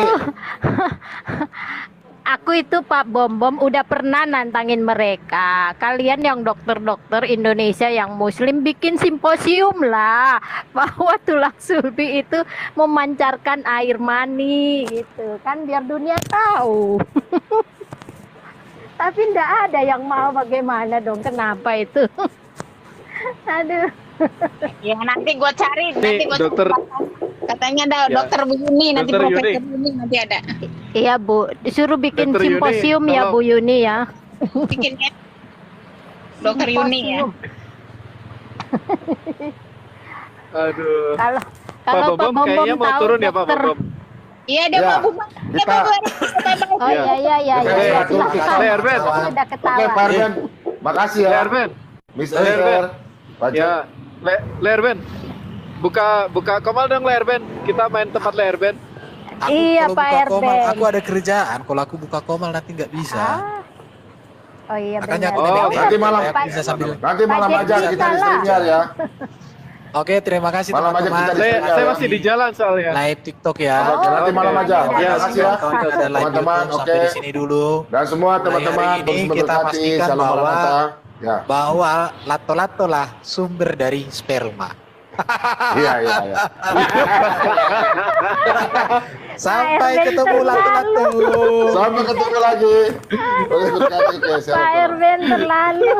Aku itu Pak Bombom udah pernah nantangin mereka. Kalian yang dokter-dokter Indonesia yang muslim bikin simposium lah. Bahwa tulang sulbi itu memancarkan air mani gitu. Kan biar dunia tahu. Tapi ndak ada yang mau, bagaimana dong? Kenapa itu? Aduh. Ya nanti gua cari, nanti gua dokter. cari. Katanya ada Ya. dokter Bu Yuni, nanti Dokter Profesor Yuni. Yuni nanti ada. Iya Bu, disuruh bikin Dokter Yuni, simposium ya tolong. Bu Yuni ya. Bikinnya Dokter Yuni ya. Simposium. Aduh. Kalau Pak kalau Pak Bombom Bombom kayaknya mau tahu turun ya Pak dokter. Bombom. Iya dia Ya, mau bubar. Dia kita- mau bubar. Oh iya iya iya Oke, iya. atur kita. Silakan. Le, Arben. Sudah Oke, ketawa. Pak Arben. Makasih ya. Le Arben. Mr. Le Arben. Pak Ya, Le Arben. Buka Komal dong Le Arben. Kita main tempat Le Arben. Aku Iya, kalau Pak buka Komal, RB. aku ada kerjaan. Kalau aku buka Komal nanti nggak bisa. Oh iya Makanya benar. aku Oh, tadi nanti malam. saya bisa sambil. Nanti malam Pak aja Jeki kita di salah. streamnya ya. Oke, terima kasih Malam aja teman-teman. kita di Saya streamnya ya. masih di jalan soalnya. Live TikTok ya. Oke, nanti Oke. malam aja. Ya, Makasih ya. Kawan-kawan ada live Teman-teman, YouTube, sampai oke. di sini dulu. Dan semua teman-teman Nah, hari terus ini kita memberkati. pastikan Salam bahwa- Maranatha. Ya. Bahwa lato-lato lah sumber dari sperma. Iya, iya, iya. Sampai Pak ketemu Erben lato-lato. Sampai ketemu lagi. Boleh berkati ke Pak Erben terlalu.